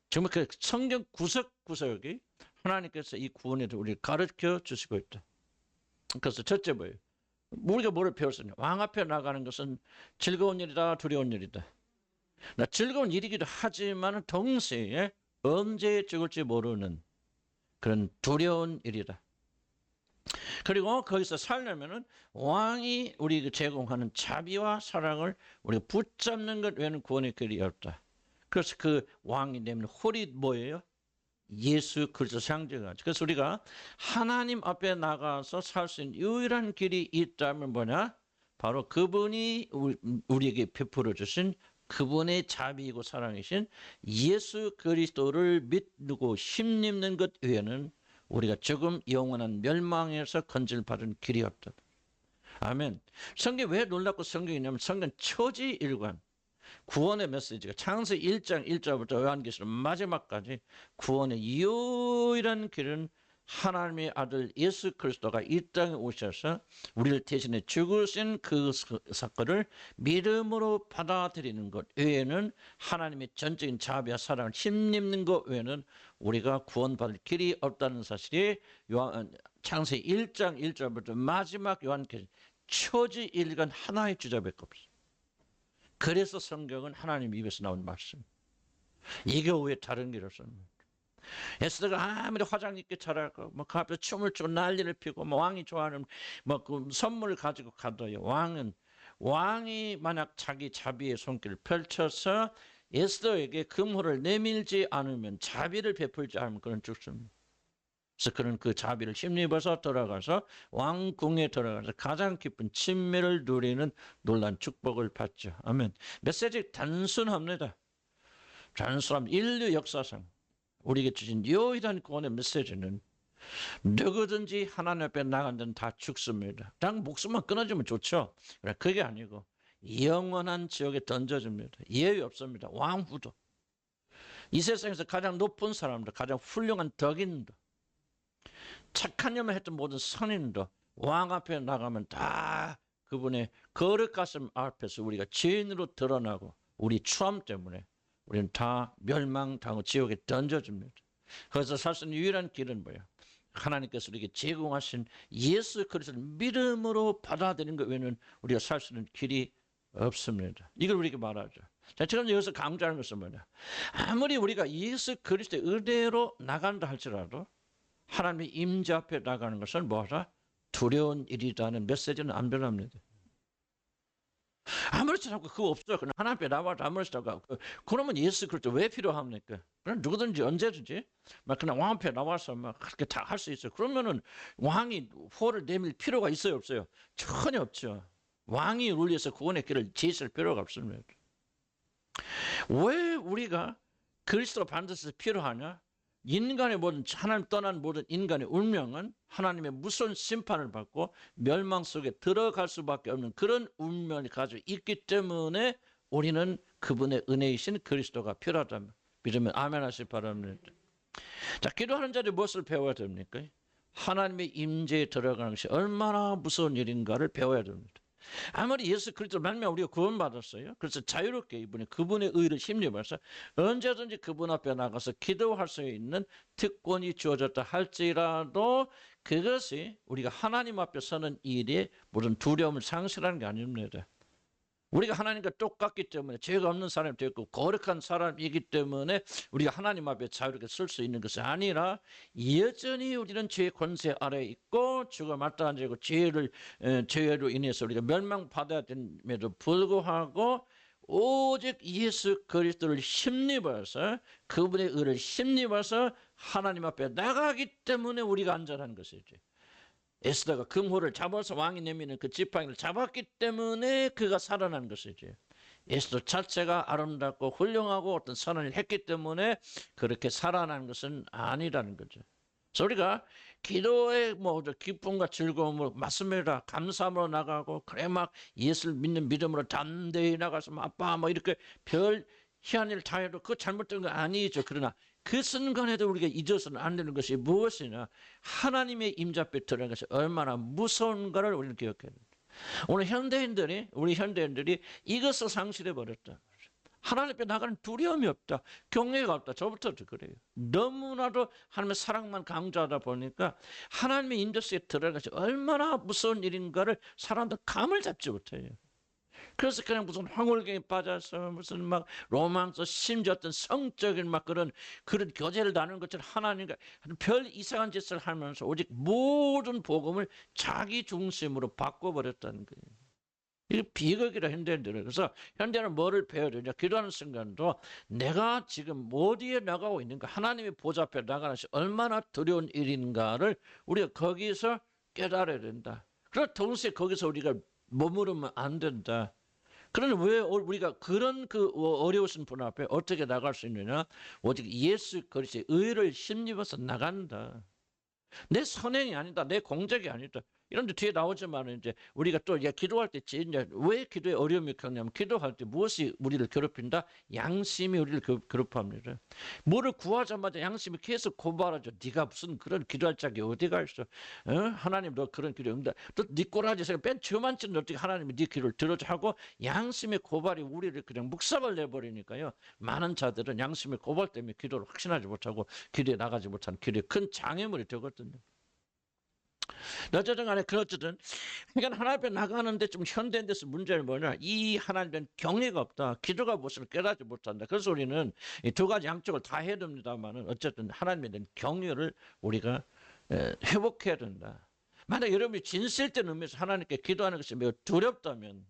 정말 그 성경 구석구석이 하나님께서 이 구원에 대해 우리를 가르쳐 주시고 있다. 그래서 첫째 뭐예요? 우리가 뭐를 배웠었냐? 왕 앞에 나가는 것은 즐거운 일이다, 두려운 일이다. 즐거운 일이기도 하지만 동시에 언제 죽을지 모르는 그런 두려운 일이다. 그리고 거기서 살려면은 왕이 우리에게 제공하는 자비와 사랑을 우리가 붙잡는 것 외에는 구원의 길이 없다. 그래서 그 왕이 내미는 홀이 뭐예요? 예수 그리스도 상징하죠. 그래서 우리가 하나님 앞에 나가서 살 수 있는 유일한 길이 있다면 뭐냐? 바로 그분이 우리에게 베풀어 주신 그분의 자비이고 사랑이신 예수 그리스도를 믿고 힘입는 것 외에는 우리가 조금 영원한 멸망에서 건질받은 길이 없다. 아멘. 성경 왜 놀랍고 성경이냐면 성경 초지일관 구원의 메시지가 창세기 1장 1절부터 요한계시록 마지막까지 구원의 유일한 길은 하나님의 아들 예수 그리스도가 이 땅에 오셔서 우리를 대신해 죽으신 그 사건을 믿음으로 받아들이는 것 외에는 하나님의 전적인 자비와 사랑을 힘입는 것 외에는 우리가 구원받을 길이 없다는 사실이 창세기 1장 1절부터 마지막 요한계시록 초지일관 하나의 주자밖에 없어요. 그래서 성경은 하나님 입에서 나온 말씀. 이게 왜 다른 길 없습니다. 에스더가 아무리 화장 입게 잘하고 그 앞에 춤을 추고 난리를 피고 왕이 좋아하는 그 선물을 가지고 가도요. 왕이 만약 자기 자비의 손길을 펼쳐서 에스더에게 금호를 내밀지 않으면 자비를 베풀지 않으면 그는 죽습니다. 그래서 그는 그 자비를 힘입어서 들어가서 왕궁에 들어가서 가장 깊은 친밀을 누리는 놀란 축복을 받죠. 아멘. 메시지 단순합니다. 단순함. 인류 역사상 우리에게 주신 유일한 구원의 메시지는 누구든지 하나님 앞에 나간 데는 다 죽습니다. 당 목숨만 끊어지면 좋죠. 그게 아니고 영원한 지옥에 던져집니다. 예외 없습니다. 왕후도. 이 세상에서 가장 높은 사람도, 가장 훌륭한 덕인도, 착한 일만 했던 모든 선인도 왕 앞에 나가면 다 그분의 거룩 가슴 앞에서 우리가 죄인으로 드러나고 우리 추함 때문에 우리는 다 멸망당하고 지옥에 던져집니다. 그래서 살 수 있는 유일한 길은 뭐예요? 하나님께서 우리에게 제공하신 예수 그리스도를 믿음으로 받아들이는 것 외에는 우리가 살 수 있는 길이 없습니다. 이걸 우리에게 말하죠. 자, 지금 여기서 강조하는 것은 뭐냐? 아무리 우리가 예수 그리스도의 의대로 나간다 할지라도 하나님의 임재 앞에 나가는 것은 뭐하라? 두려운 일이라는 메시지는 안 변합니다. 아무렇지 않고 그거 없어요. 그냥 하나님 앞에 나와도 아무렇지 않고 그러면 예수 그리스도 왜 필요합니까? 그냥 누구든지 언제든지 막 그냥 왕 앞에 나와서 막 그렇게 다 할 수 있어요. 그러면은 왕이 호를 내밀 필요가 있어요, 없어요? 전혀 없죠. 왕이 우리에서 구원의 길을 제시할 필요가 없습니다. 왜 우리가 그리스도가 반드시 필요하냐? 인간의 모든 하나님 떠난 모든 인간의 운명은 하나님의 무서운 심판을 받고 멸망 속에 들어갈 수밖에 없는 그런 운명을 가지고 있기 때문에 우리는 그분의 은혜이신 그리스도가 필요하다면 믿으면 아멘 하시기 바랍니다. 자, 기도하는 자들이 무엇을 배워야 됩니까? 하나님의 임재에 들어가는 것이 얼마나 무서운 일인가를 배워야 됩니다. 아무리 예수 그리스도 말미암아 우리가 구원받았어요. 그래서 자유롭게 이분이 그분의 의를 힘입어서 언제든지 그분 앞에 나가서 기도할 수 있는 특권이 주어졌다 할지라도 그것이 우리가 하나님 앞에 서는 일에 무슨 두려움을 상실하는 게 아닙니다. 우리가 하나님과 똑같기 때문에 죄가 없는 사람이 되었고 거룩한 사람이기 때문에 우리가 하나님 앞에 자유롭게 설 수 있는 것이 아니라 여전히 우리는 죄의 권세 아래에 있고 죽어 마땅한 죄고 죄로 인해서 우리가 멸망받아야 됨에도 불구하고 오직 예수 그리스도를 힘입어서 그분의 의를 힘입어서 하나님 앞에 나가기 때문에 우리가 안전한 것이지. 에스더가 금호를 잡아서 왕이 내미는 그 지팡이를 잡았기 때문에 그가 살아난 것이지. 에스더 자체가 아름답고 훌륭하고 어떤 선언을 했기 때문에 그렇게 살아난 것은 아니라는 거죠. 그래서 우리가 기도의 기쁨과 즐거움을 맞습니다. 감사함으로 나가고 그래 막 예수를 믿는 믿음으로 담대히 나가서 아빠 이렇게 별 희한 일 다 해도 그거 잘못된 거 아니죠. 그러나 그 순간에도 우리가 잊어서는 안 되는 것이 무엇이냐? 하나님의 임재 앞에 들어가는 것이 얼마나 무서운가를 우리는 기억해야 됩니다. 오늘 우리 현대인들이 이것을 상실해 버렸다. 하나님 앞에 나가는 두려움이 없다. 경외가 없다. 저부터도 그래요. 너무나도 하나님의 사랑만 강조하다 보니까 하나님의 임재 속에 들어가는 것이 얼마나 무서운 일인가를 사람들 감을 잡지 못해요. 그래서 그냥 무슨 황홀경에 빠져서 무슨 막 로망스 심지어 어떤 성적인 막 그런 교제를 나누는 것처럼 하나님과 별 이상한 짓을 하면서 오직 모든 복음을 자기 중심으로 바꿔버렸다는 거예요. 이게 비극이라 현대인들은. 그래서 현대는 뭐를 배워야 되냐? 기도하는 순간도 내가 지금 어디에 나가고 있는가? 하나님의 보좌 앞에 나가는 것이 얼마나 두려운 일인가를 우리가 거기서 깨달아야 된다. 그리고 동시에 거기서 우리가 머무르면 안 된다. 그러나 왜 우리가 그런 그 어려우신 분 앞에 어떻게 나갈 수 있느냐? 오직 예수 그리스도의 의를 힘입어서 나간다. 내 선행이 아니다. 내 공적이 아니다. 이런데 뒤에 나오지만 이제 우리가 또 기도할 때 이제 왜 기도에 어려움이 겪냐면 기도할 때 무엇이 우리를 괴롭힌다? 양심이 우리를 괴롭힙니다. 뭐를 구하자마자 양심이 계속 고발하죠. 네가 무슨 그런 기도할 자격이 어디가 있어? 하나님 너 그런 기도 응답. 또네 꼬라지 생각 맨 처음만쯤 어떻게 하나님이 네 기도를 들어줘 하고 양심의 고발이 우리를 그냥 묵살을 내버리니까요. 많은 자들은 양심의 고발 때문에 기도를 확신하지 못하고 기도에 나가지 못하는 기도에 큰 장애물이 되거든요. 어쨌든 간에 그렇거든. 그러니까 하나님 앞에 나가는데 좀 현대인 데서 문제는 뭐냐? 이 하나님은 경외가 없다. 기도가 무엇을 깨닫지 못한다. 그래서 우리는 이 두 가지 양쪽을 다 해야 됩니다만은 어쨌든 하나님에 대한 경외를 우리가 회복해야 된다. 만약 여러분이 진실된 의미에서 하나님께 기도하는 것이 매우 두렵다면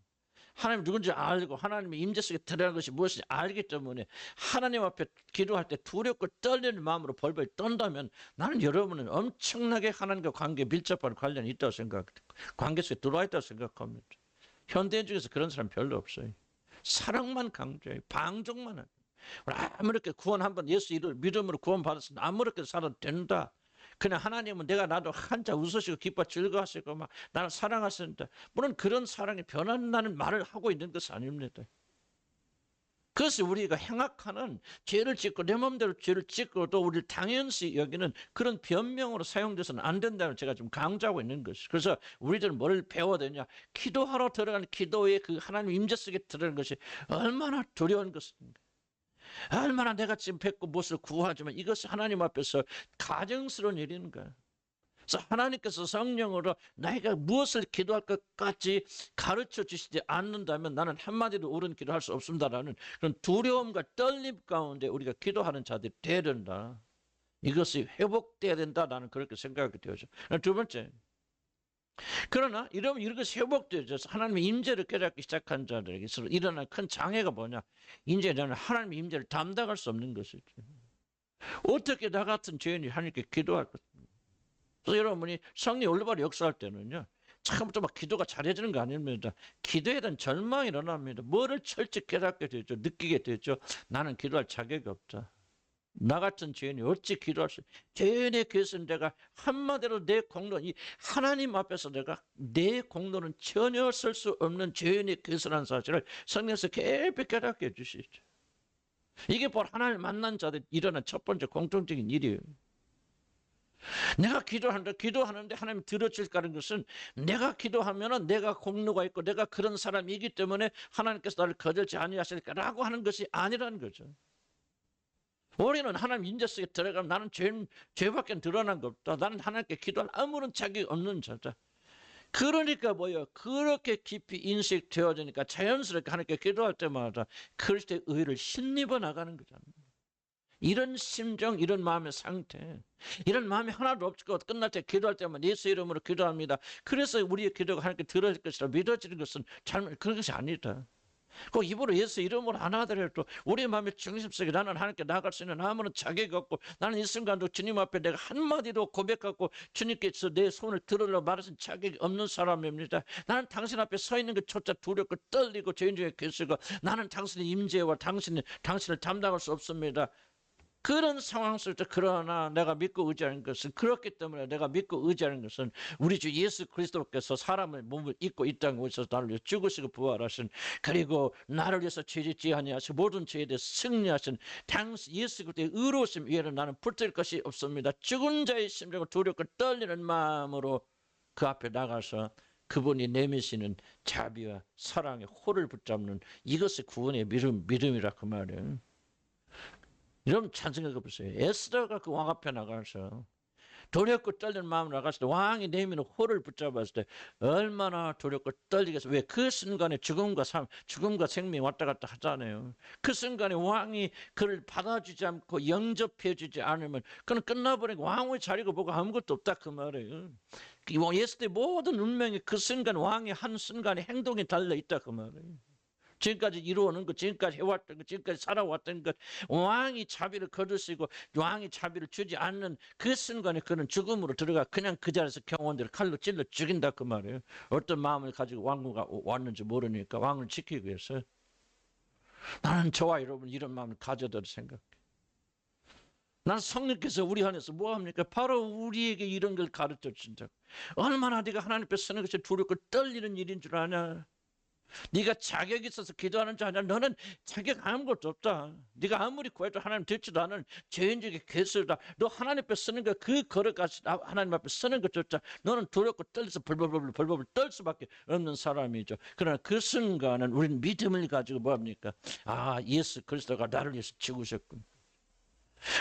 하나님 누군지 알고 하나님의 임재 속에 들어가는 것이 무엇인지 알기 때문에 하나님 앞에 기도할 때 두렵고 떨리는 마음으로 벌벌 떤다면 나는 여러분은 엄청나게 하나님과 관계에 밀접한 관련이 있다고 생각합니다. 관계 속에 들어와 있다고 생각합니다. 현대인 중에서 그런 사람 별로 없어요. 사랑만 강조해요. 방종만 해요. 아무렇게 구원 한번 예수 이름을 믿음으로 구원받았으면 아무렇게 살아도 된다. 그냥 하나님은 내가 나도 한자 웃으시고 기뻐 즐거워하시고 막 나를 사랑하신다. 물론 그런 사랑이 변한다는 말을 하고 있는 것은 아닙니다. 그래서 우리가 행악하는 죄를 짓고 내 마음대로 죄를 짓고 또 우리를 당연시 여기는 그런 변명으로 사용돼서는 안 된다는 제가 좀 강조하고 있는 것이. 그래서 우리들은 뭘 배워야 되냐? 기도하러 들어가는 기도의 그 하나님 임재 속에 들어가는 것이 얼마나 두려운 것인가. 얼마나 내가 지금 뵙고 무엇을 구하지만 이것이 하나님 앞에서 가정스러운 일인가. 그래서 하나님께서 성령으로 나이가 무엇을 기도할 것까지 가르쳐 주시지 않는다면 나는 한마디로 옳은 기도할 수 없습니다라는 그런 두려움과 떨림 가운데 우리가 기도하는 자들이 되어야 된다. 이것이 회복돼야 된다라는 그렇게 생각이 되어져. 두 번째, 그러나 이런 것이 회복되어져서 하나님의 임재를 깨닫기 시작한 자들에게 일어난 큰 장애가 뭐냐? 이제 저는 하나님의 임재를 담당할 수 없는 것이죠. 어떻게 나 같은 죄인이 하나님께 기도할 것입니까? 그래서 여러분이 성령 올바로 역사할 때는요. 처음부터 막 기도가 잘해지는 거 아닙니다. 기도에 대한 절망이 일어납니다. 뭐를 철저히 깨닫게 되죠. 느끼게 되죠. 나는 기도할 자격이 없다. 나 같은 죄인이 어찌 기도할 수 죄인의 것은 내가 한마디로 내 공로는 이 하나님 앞에서 내가 내 공로는 전혀 쓸 수 없는 죄인의 것이라는 사실을 성령에서 깊이 깨닫게 해주시죠. 이게 바로 하나님을 만난 자들 일어난 첫 번째 공통적인 일이에요. 내가 기도하는데 하나님 들어줄까는 것은 내가 기도하면은 내가 공로가 있고 내가 그런 사람이기 때문에 하나님께서 나를 거절치 아니하실까라고 하는 것이 아니라는 거죠. 우리는 하나님 임재 속에 들어가면 나는 죄밖에 드러난 거 없다. 나는 하나님께 기도할 아무런 자격이 없는 자다. 그러니까 뭐예요? 그렇게 깊이 인식되어지니까 자연스럽게 하나님께 기도할 때마다 그리스도의 의를 힘입어 나가는 거잖아요. 이런 심정, 이런 마음의 상태, 이런 마음이 하나도 없고 끝날 때 기도할 때만 예수 이름으로 기도합니다. 그래서 우리의 기도가 하나님께 들어질 것이라 믿어지는 것은 그런 것이 아니다. 그 입으로 예수 이름으로 안 하더라도 우리 마음의 중심 속에 나는 하나님께 나아갈 수 있는 아무런 자격이 없고 나는 이 순간도 주님 앞에 내가 한마디도 고백하고 주님께서 내 손을 들으려 말하신 자격이 없는 사람입니다. 나는 당신 앞에 서 있는 것조차 두렵고 떨리고 죄인 중에 계시고 나는 당신의 임재와 당신을 담당할 수 없습니다. 그런 상황 속에서 그러나 내가 믿고 의지하는 것은 그렇기 때문에 내가 믿고 의지하는 것은 우리 주 예수 그리스도께서 사람의 몸을 입고 이 땅에 오셔서 나를 위해 죽으시고 부활하신 그리고 나를 위해서 죄짓지 아니하시고 모든 죄에 대해 승리하신 당신 예수 그리스도의 의로우심 위에는 나는 붙들 것이 없습니다. 죽은 자의 심정을 두렵고 떨리는 마음으로 그 앞에 나가서 그분이 내미시는 자비와 사랑의 호를 붙잡는 이것이 구원의 믿음이라 그 말이에요. 여러분 잘 생각해 보세요. 에스더가 그 왕 앞에 나가서 두렵고 떨리는 마음으로 나갔을 때 왕이 내미는 호를 붙잡았을 때 얼마나 두렵고 떨리겠어요. 왜? 그 순간에 죽음과 생명이 왔다 갔다 하잖아요. 그 순간에 왕이 그를 받아주지 않고 영접해주지 않으면 그는 끝나버리고 왕의 자리가 뭐가 아무것도 없다 그 말이에요. 예수의 모든 운명이 그 순간 왕의 한 순간에 행동에 달려있다 그 말이에요. 지금까지 이루어오는 것, 지금까지 해왔던 것, 지금까지 살아왔던 것, 왕이 자비를 거두시고 왕이 자비를 주지 않는 그 순간에 그는 죽음으로 들어가 그냥 그 자리에서 경호원들을 칼로 찔러 죽인다 그 말이에요. 어떤 마음을 가지고 왕후가 왔는지 모르니까 왕을 지키기 위해서. 나는 저와 여러분 이런 마음을 가져도 생각해. 나는 성령께서 우리 안에서 뭐합니까? 바로 우리에게 이런 걸 가르쳐 준다고. 얼마나 네가 하나님 앞에 서는 것이 두렵고 떨리는 일인 줄 아냐? 네가 자격이 있어서 기도하는 줄 아냐? 너는 자격 아무것도 없다. 네가 아무리 구해도 하나님 듣지도 않은 죄인적인 괴수다. 너 하나님 앞에 서는 거 그 걸어가시 하나님 앞에 서는 것조차 너는 두렵고 떨려서 벌벌벌 떨 수밖에 없는 사람이죠. 그러나 그 순간은 우리는 믿음을 가지고 뭐합니까? 아, 예수 그리스도가 나를 위해서 죽으셨군.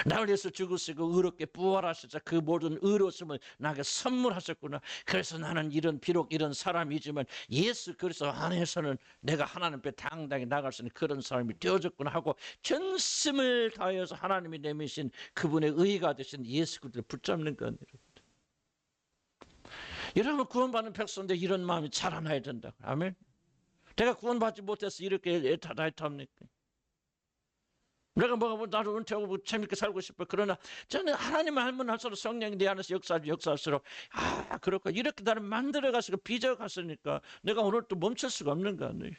나를 위해서 죽으시고 의롭게 부활하셔서 그 모든 의로움을 나에게 선물하셨구나. 그래서 나는 비록 이런 사람이지만 예수 그리스도 안에서는 내가 하나님 앞에 당당히 나갈 수 있는 그런 사람이 되어졌구나 하고 전심을 다해서 하나님이 내미신 그분의 의가 되신 예수 그리스도를 붙잡는 것. 여러분 구원받는 백성인데 이런 마음이 자라나야 된다. 아멘. 내가 구원받지 못해서 이렇게 애타합니까? 내가 나도 은퇴하고 재밌게 살고 싶어. 그러나 저는 하나님을 알면 할수록 성령이 내 안에서 역사할수록 그럴까 이렇게 나를 만들어가시고 빚어갔으니까 내가 오늘 또 멈출 수가 없는 거 아니에요.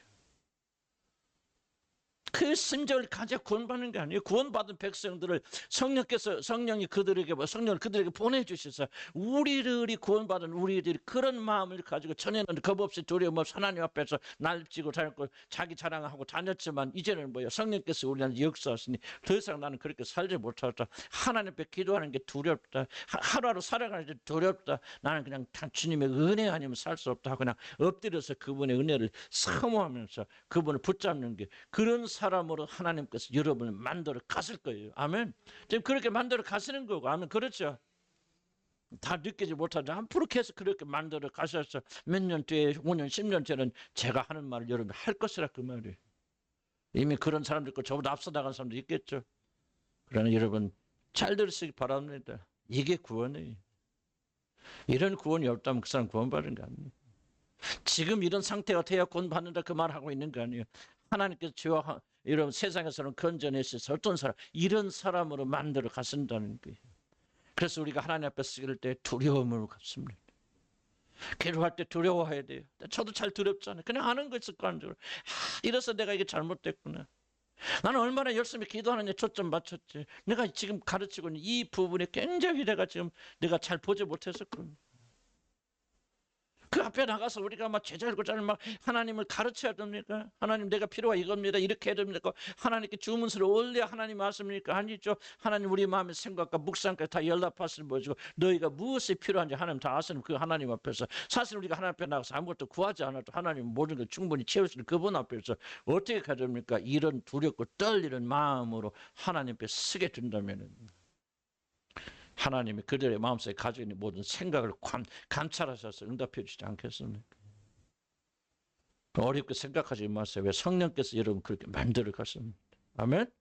그 심정을 가져 구원받는 게 아니에요. 구원받은 백성들을 성령이 성령을 그들에게 보내주셔서 우리들이 구원받은 우리들이 그런 마음을 가지고 전에는 겁없이 두려움 없이 하나님 앞에서 날뛰고 다녔고 자기 자랑하고 다녔지만 이제는 뭐예요? 성령께서 우리한테 역사하시니 더 이상 나는 그렇게 살지 못하다. 하나님 앞에 기도하는 게 두렵다. 하루하루 살아가는 게 두렵다. 나는 그냥 주님의 은혜 아니면 살 수 없다. 그냥 엎드려서 그분의 은혜를 사모하면서 그분을 붙잡는 게 그런 사람으로 하나님께서 여러분을 만들어 가실 거예요. 아멘. 지금 그렇게 만들어 가시는 거고, 아멘. 그렇죠. 다 느끼지 못하죠. 앞으로 계속 그렇게 만들어 가셔서 몇 년 뒤에, 5년, 10년 뒤에는 제가 하는 말을 여러분 할 것이라 그 말이에요. 이미 그런 사람도 있고 저보다 앞서 나간 사람도 있겠죠. 그러나 여러분 잘 들으시기 바랍니다. 이게 구원이에요. 이런 구원이 없다면 그 사람 구원받은 거 아니에요. 지금 이런 상태가 돼야 구원받는다 그 말하고 있는 거 아니에요. 하나님께서 죄와 이런 세상에서는 건져내셔서 어떤 사람 이런 사람으로 만들어 가신다는 거예요. 그래서 우리가 하나님 앞에 쓰길 때 두려움을 갖습니다. 기도할 때 두려워해야 돼요. 저도 잘 두렵잖아요. 그냥 하는 거 습관적으로 이래서 내가 이게 잘못됐구나. 나는 얼마나 열심히 기도하느냐 초점 맞췄지. 내가 지금 가르치고 있는 이 부분에 굉장히 내가 지금 내가 잘 보지 못했었거든요. 그 앞에 나가서 우리가 막 제자일고자를 막 하나님을 가르쳐야 됩니까? 하나님 내가 필요한 이겁니다. 이렇게 해야 됩니까? 하나님께 주문서를 올려야 하나님 말씀입니까? 아니죠. 하나님 우리 마음의 생각과 묵상까지 다 연락하시는 보시고 너희가 무엇이 필요한지 하나님 다 아시는 그 하나님 앞에서 사실 우리가 하나님 앞에 나가서 아무것도 구하지 않아도 하나님 모든 걸 충분히 채우시는 그분 앞에서 어떻게 가야 됩니까? 이런 두렵고 떨리는 마음으로 하나님 앞에 서게 된다면은 하나님이 그들의 마음속에 가지고 있는 모든 생각을 감찰하셔서 응답해 주시지 않겠습니까? 어렵게 생각하지 마세요. 왜 성령께서 여러분 그렇게 만들어 갔습니다. 아멘?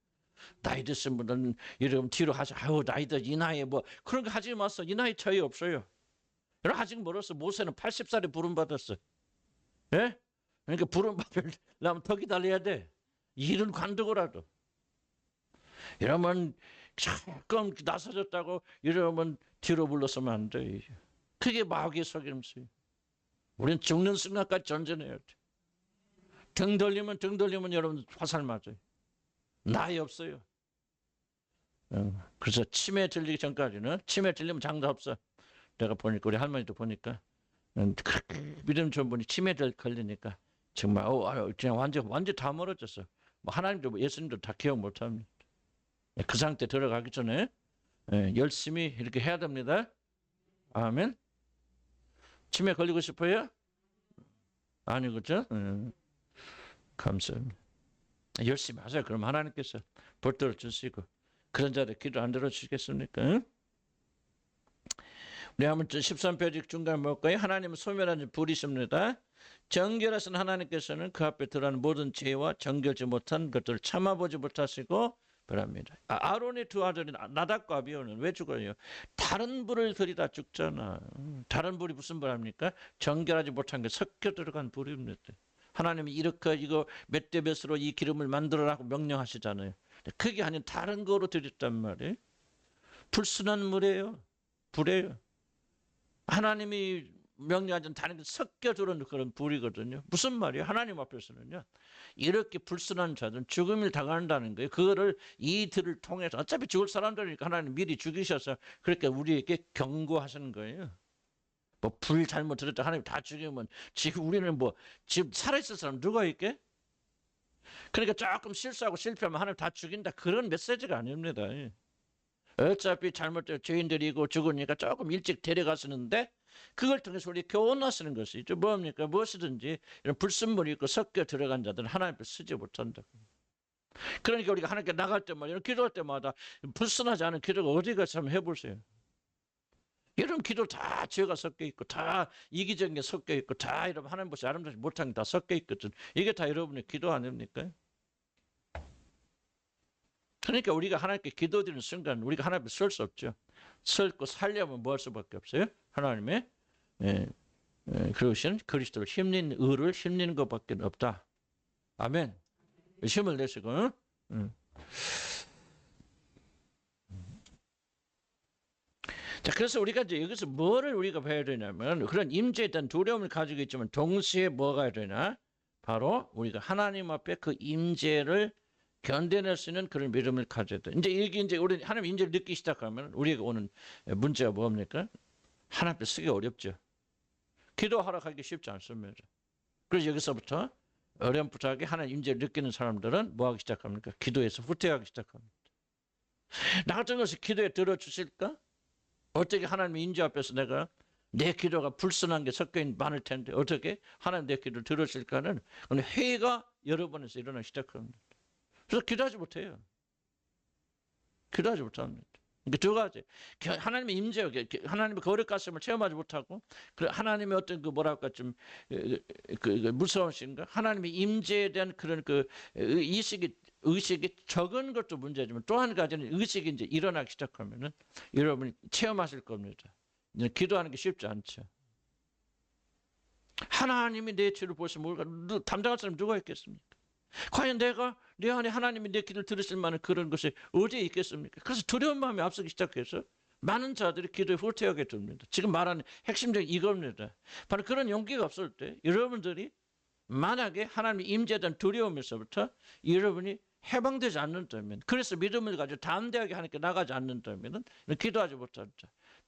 나이 드신 분들은 여러분 뒤로 하지. 아유 나이 이 나이에 뭐 그런 거 하지 마세요. 이 나이 차이 없어요. 여러분 아직 멀었어. 모세는 80살에 부름 받았어. 예? 그러니까 부름 받으려면 더 기다려야 돼. 일은 관두고라도. 여러분 조금 나서졌다고 여러분 뒤로 물러서면 안 돼. 그게 마귀의 속임수예요. 우리는 죽는 순간까지 전전해야 돼. 등 돌리면 여러분 화살 맞아요. 나이 없어요. 그래서 치매 들리기 전까지는 치매 들리면 장사 없어. 내가 보니까 우리 할머니도 보니까 그렇게 믿음 좋은 분이 치매 걸리니까 정말 그냥 완전 다 멀어졌어. 뭐 하나님도 예수님도 다 기억 못합니다. 그 상태 들어가기 전에 열심히 이렇게 해야 됩니다. 아멘. 치매 걸리고 싶어요? 아니 그렇죠? 감사합니다. 열심히 하세요. 그럼 하나님께서 벌들어 주시고 그런 자들 기도 안 들어주시겠습니까? 응? 우리 한번 13페이지 중간에 볼까요? 하나님은 소멸하는 불이십니다. 정결하신 하나님께서는 그 앞에 드러나는 모든 죄와 정결지 못한 것들을 참아보지 못하시고 그럽니다. 아론의 두 아들인 나답과 아비오는 왜 죽어요? 다른 불을 들이다 죽잖아. 다른 불이 무슨 불합니까? 정결하지 못한 게 섞여 들어간 불입니다. 하나님이 이렇게 이거 몇 대 몇으로 이 기름을 만들어라고 명령하시잖아요. 그게 아닌 다른 거로 드렸단 말이에요. 불순한 물이에요. 불이에요. 하나님이 명령하지 다른 게 섞여주는 그런 불이거든요. 무슨 말이에요? 하나님 앞에서는요. 이렇게 불순한 자들은 죽음을 당한다는 거예요. 그거를 이들을 통해서 어차피 죽을 사람들이니까 하나님 미리 죽이셔서 그렇게 우리에게 경고하시는 거예요. 뭐 불 잘못 들었다 하나님 다 죽이면 지금 우리는 뭐 지금 살아있을 사람 누가 있게? 그러니까 조금 실수하고 실패하면 하나님 다 죽인다. 그런 메시지가 아닙니다. 어차피 잘못된 죄인들이고 죽으니까 조금 일찍 데려가시는데 그걸 통해서 우리 교훈하시는 것이죠. 뭡니까? 무엇이든지 이런 불순물이 있고 섞여 들어간 자들은 하나님 앞에 쓰지 못한다. 그러니까 우리가 하나님께 나갈 때마다 이런 기도할 때마다 불순하지 않은 기도가 어디 가서 한번 해보세요. 이런 기도 다 죄가 섞여 있고 다 이기적인 게 섞여 있고 다 이런 하나님 보시 아름답지 못한 게 다 섞여 있거든. 이게 다 여러분의 기도 아닙니까? 그러니까 우리가 하나님께 기도드리는 순간 우리가 하나님 앞에 설 수 없죠. 설고 살려면 뭐 할 수밖에 없어요? 하나님의 그러신 그리스도를 힘는 의를 힘내는 것밖에 없다. 아멘. 힘을 내시고. 자, 그래서 우리가 이제 여기서 뭐를 우리가 배워야 되냐면 그런 임재에 대한 두려움을 가지고 있지만 동시에 뭐가 해야 되나? 바로 우리가 하나님 앞에 그 임재를 견뎌낼 수 있는 그런 믿음을 가져야 돼. 이제 우리 하나님 임재를 느끼기 시작하면 우리가 오는 문제가 뭡니까? 하나님 앞에 쓰기 어렵죠. 기도하러 가기 쉽지 않습니다. 그래서 여기서부터 어렴풋하게 하나님 임재를 느끼는 사람들은 뭐 하기 시작합니까? 기도에서 후퇴하기 시작합니다. 나 같은 것을 기도에 들어주실까? 어떻게 하나님 임재 앞에서 내가 내 기도가 불순한 게 섞여 많을 텐데 어떻게 하나님 내 기도를 들으실까는 회의가 여러분에서 일어나기 시작합니다. 그래서 기도하지 못해요. 기도하지 못합니다. 그러니까 두 가지. 하나님의 임재, 하나님의 거룩 가슴을 체험하지 못하고, 하나님의 어떤 그 뭐랄까 좀 무서우신가? 하나님의 임재에 대한 그런 그 의식이 적은 것도 문제지만 또 한 가지는 의식이 이제 일어나기 시작하면은 여러분이 체험하실 겁니다. 기도하는 게 쉽지 않죠. 하나님이 내 죄를 보시면 담당할 사람 누가 있겠습니까? 과연 내가 내 안에 하나님이 내 기도를 들으실 만한 그런 것이 어디에 있겠습니까? 그래서 두려운 마음이 앞서기 시작해서 많은 자들이 기도에 후퇴하게 됩니다. 지금 말하는 핵심적인 이겁니다. 바로 그런 용기가 없을 때 여러분들이 만약에 하나님의 임재에 대한 두려움에서부터 여러분이 해방되지 않는다면 그래서 믿음을 가지고 담대하게 하나님께 나가지 않는다면 기도하지 못한다.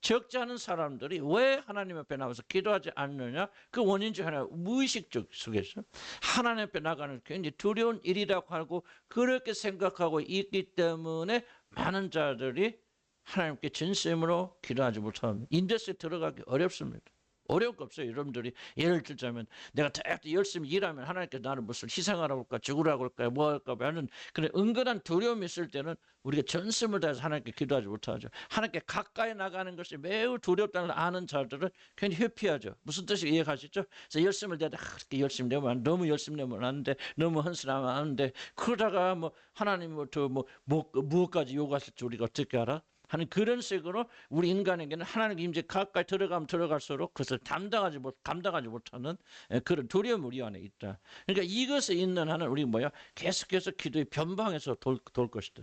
적지 않은 사람들이 왜 하나님 앞에 나와서 기도하지 않느냐? 그 원인 중 하나 무의식적 속에서 하나님 앞에 나가는 굉장히 두려운 일이라고 하고 그렇게 생각하고 있기 때문에 많은 자들이 하나님께 진심으로 기도하지 못합니다. 인데스에 들어가기 어렵습니다. 어려울 거 없어요. 여러분들이 예를 들자면 내가 열심히 일하면 하나님께 나를 무슨 희생하라고 할까 죽으라고 할까 뭐 할까 하는 그런 은근한 두려움이 있을 때는 우리가 전심을 다해서 하나님께 기도하지 못하죠. 하나님께 가까이 나가는 것이 매우 두렵다는 걸 아는 자들은 괜히 회피하죠. 무슨 뜻이 이해가시죠? 그래서 열심을 내다 그렇게 열심히 내면 너무 열심히 내면 안 돼. 너무 헌신하면 안 돼. 그러다가 뭐 하나님부터 무엇까지 요구하실지 우리가 어떻게 알아? 하는 그런 식으로 우리 인간에게는 하나님 임재 가까이 들어가면 들어갈수록 그것을 감당하지 못하는 그런 두려움이 우리 안에 있다. 그러니까 이것에 있는 한은 우리 뭐야? 계속해서 기도의 변방에서 돌 것이다.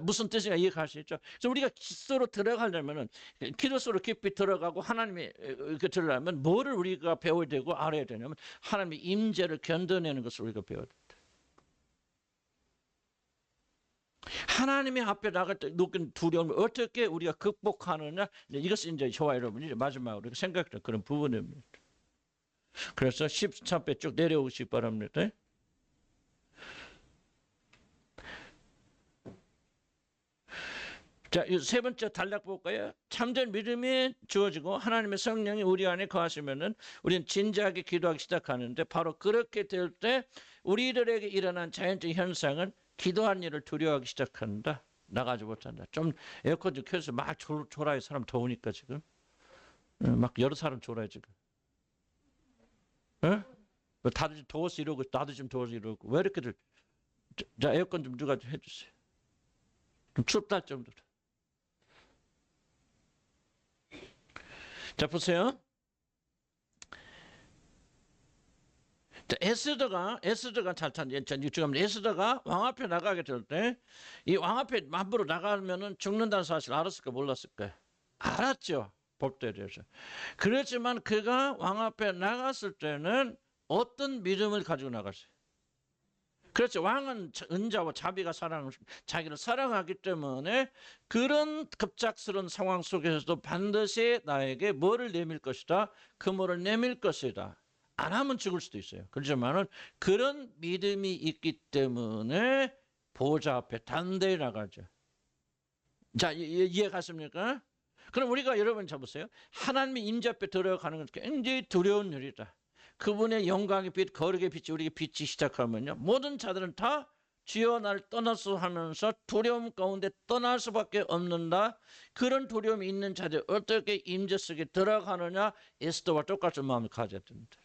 무슨 뜻인가 이해가시죠? 그래서 우리가 기도로 들어가려면은 기도 속으로 깊이 들어가고 하나님의 들어가려면 뭐를 우리가 배워야 되고 알아야 되냐면 하나님의 임재를 견뎌내는 것을 우리가 배워야 돼. 하나님의 앞에 나갈 때 느낀 두려움을 어떻게 우리가 극복하느냐 이것이 이제 저와 여러분이 마지막으로 생각했던 그런 부분입니다. 그래서 13배 쭉 내려오시기 바랍니다. 자, 세 번째 단락 볼까요? 참된 믿음이 주어지고 하나님의 성령이 우리 안에 거하시면은 우리는 진지하게 기도하기 시작하는데 바로 그렇게 될 때 우리들에게 일어난 자연적 현상은 기도한 일을 두려워하기 시작한다. 나가지 못한다. 좀 에어컨 좀 켜서 막 졸아요. 사람 더우니까 지금. 막 여러 사람 졸아요 지금. 어? 다들 더워서 이러고 나도 좀 더워서 이러고 왜 이렇게들 자 에어컨 좀 누가 좀 해주세요. 좀 춥다 할 정도로. 자 보세요. 에스더가 에스더가 왕 앞에 나가게 될 때 이 왕 앞에 함부로 나가면은 죽는다는 사실 알았을까 몰랐을까? 알았죠. 법대로 해서. 그렇지만 그가 왕 앞에 나갔을 때는 어떤 믿음을 가지고 나갔어요? 그렇죠. 왕은 은자와 자비가 자기를 사랑하기 때문에 그런 급작스러운 상황 속에서도 반드시 나에게 뭐를 내밀 것이다. 그물을 내밀 것이다. 안 하면 죽을 수도 있어요. 그렇지만은 그런 믿음이 있기 때문에 보좌 앞에 단대히 나가죠. 자, 이해 갔습니까? 그럼 우리가 여러분 잡으세요. 하나님의 임재 앞에 들어가는 건 굉장히 두려운 일이다. 그분의 영광의 빛, 거룩의 빛이 우리에게 비치기 시작하면요. 모든 자들은 다 주여 나를 떠났소 하면서 두려움 가운데 떠날 수밖에 없는다. 그런 두려움이 있는 자들 어떻게 임재 속에 들어가느냐. 에스더와 똑같은 마음을 가져야 됩니다.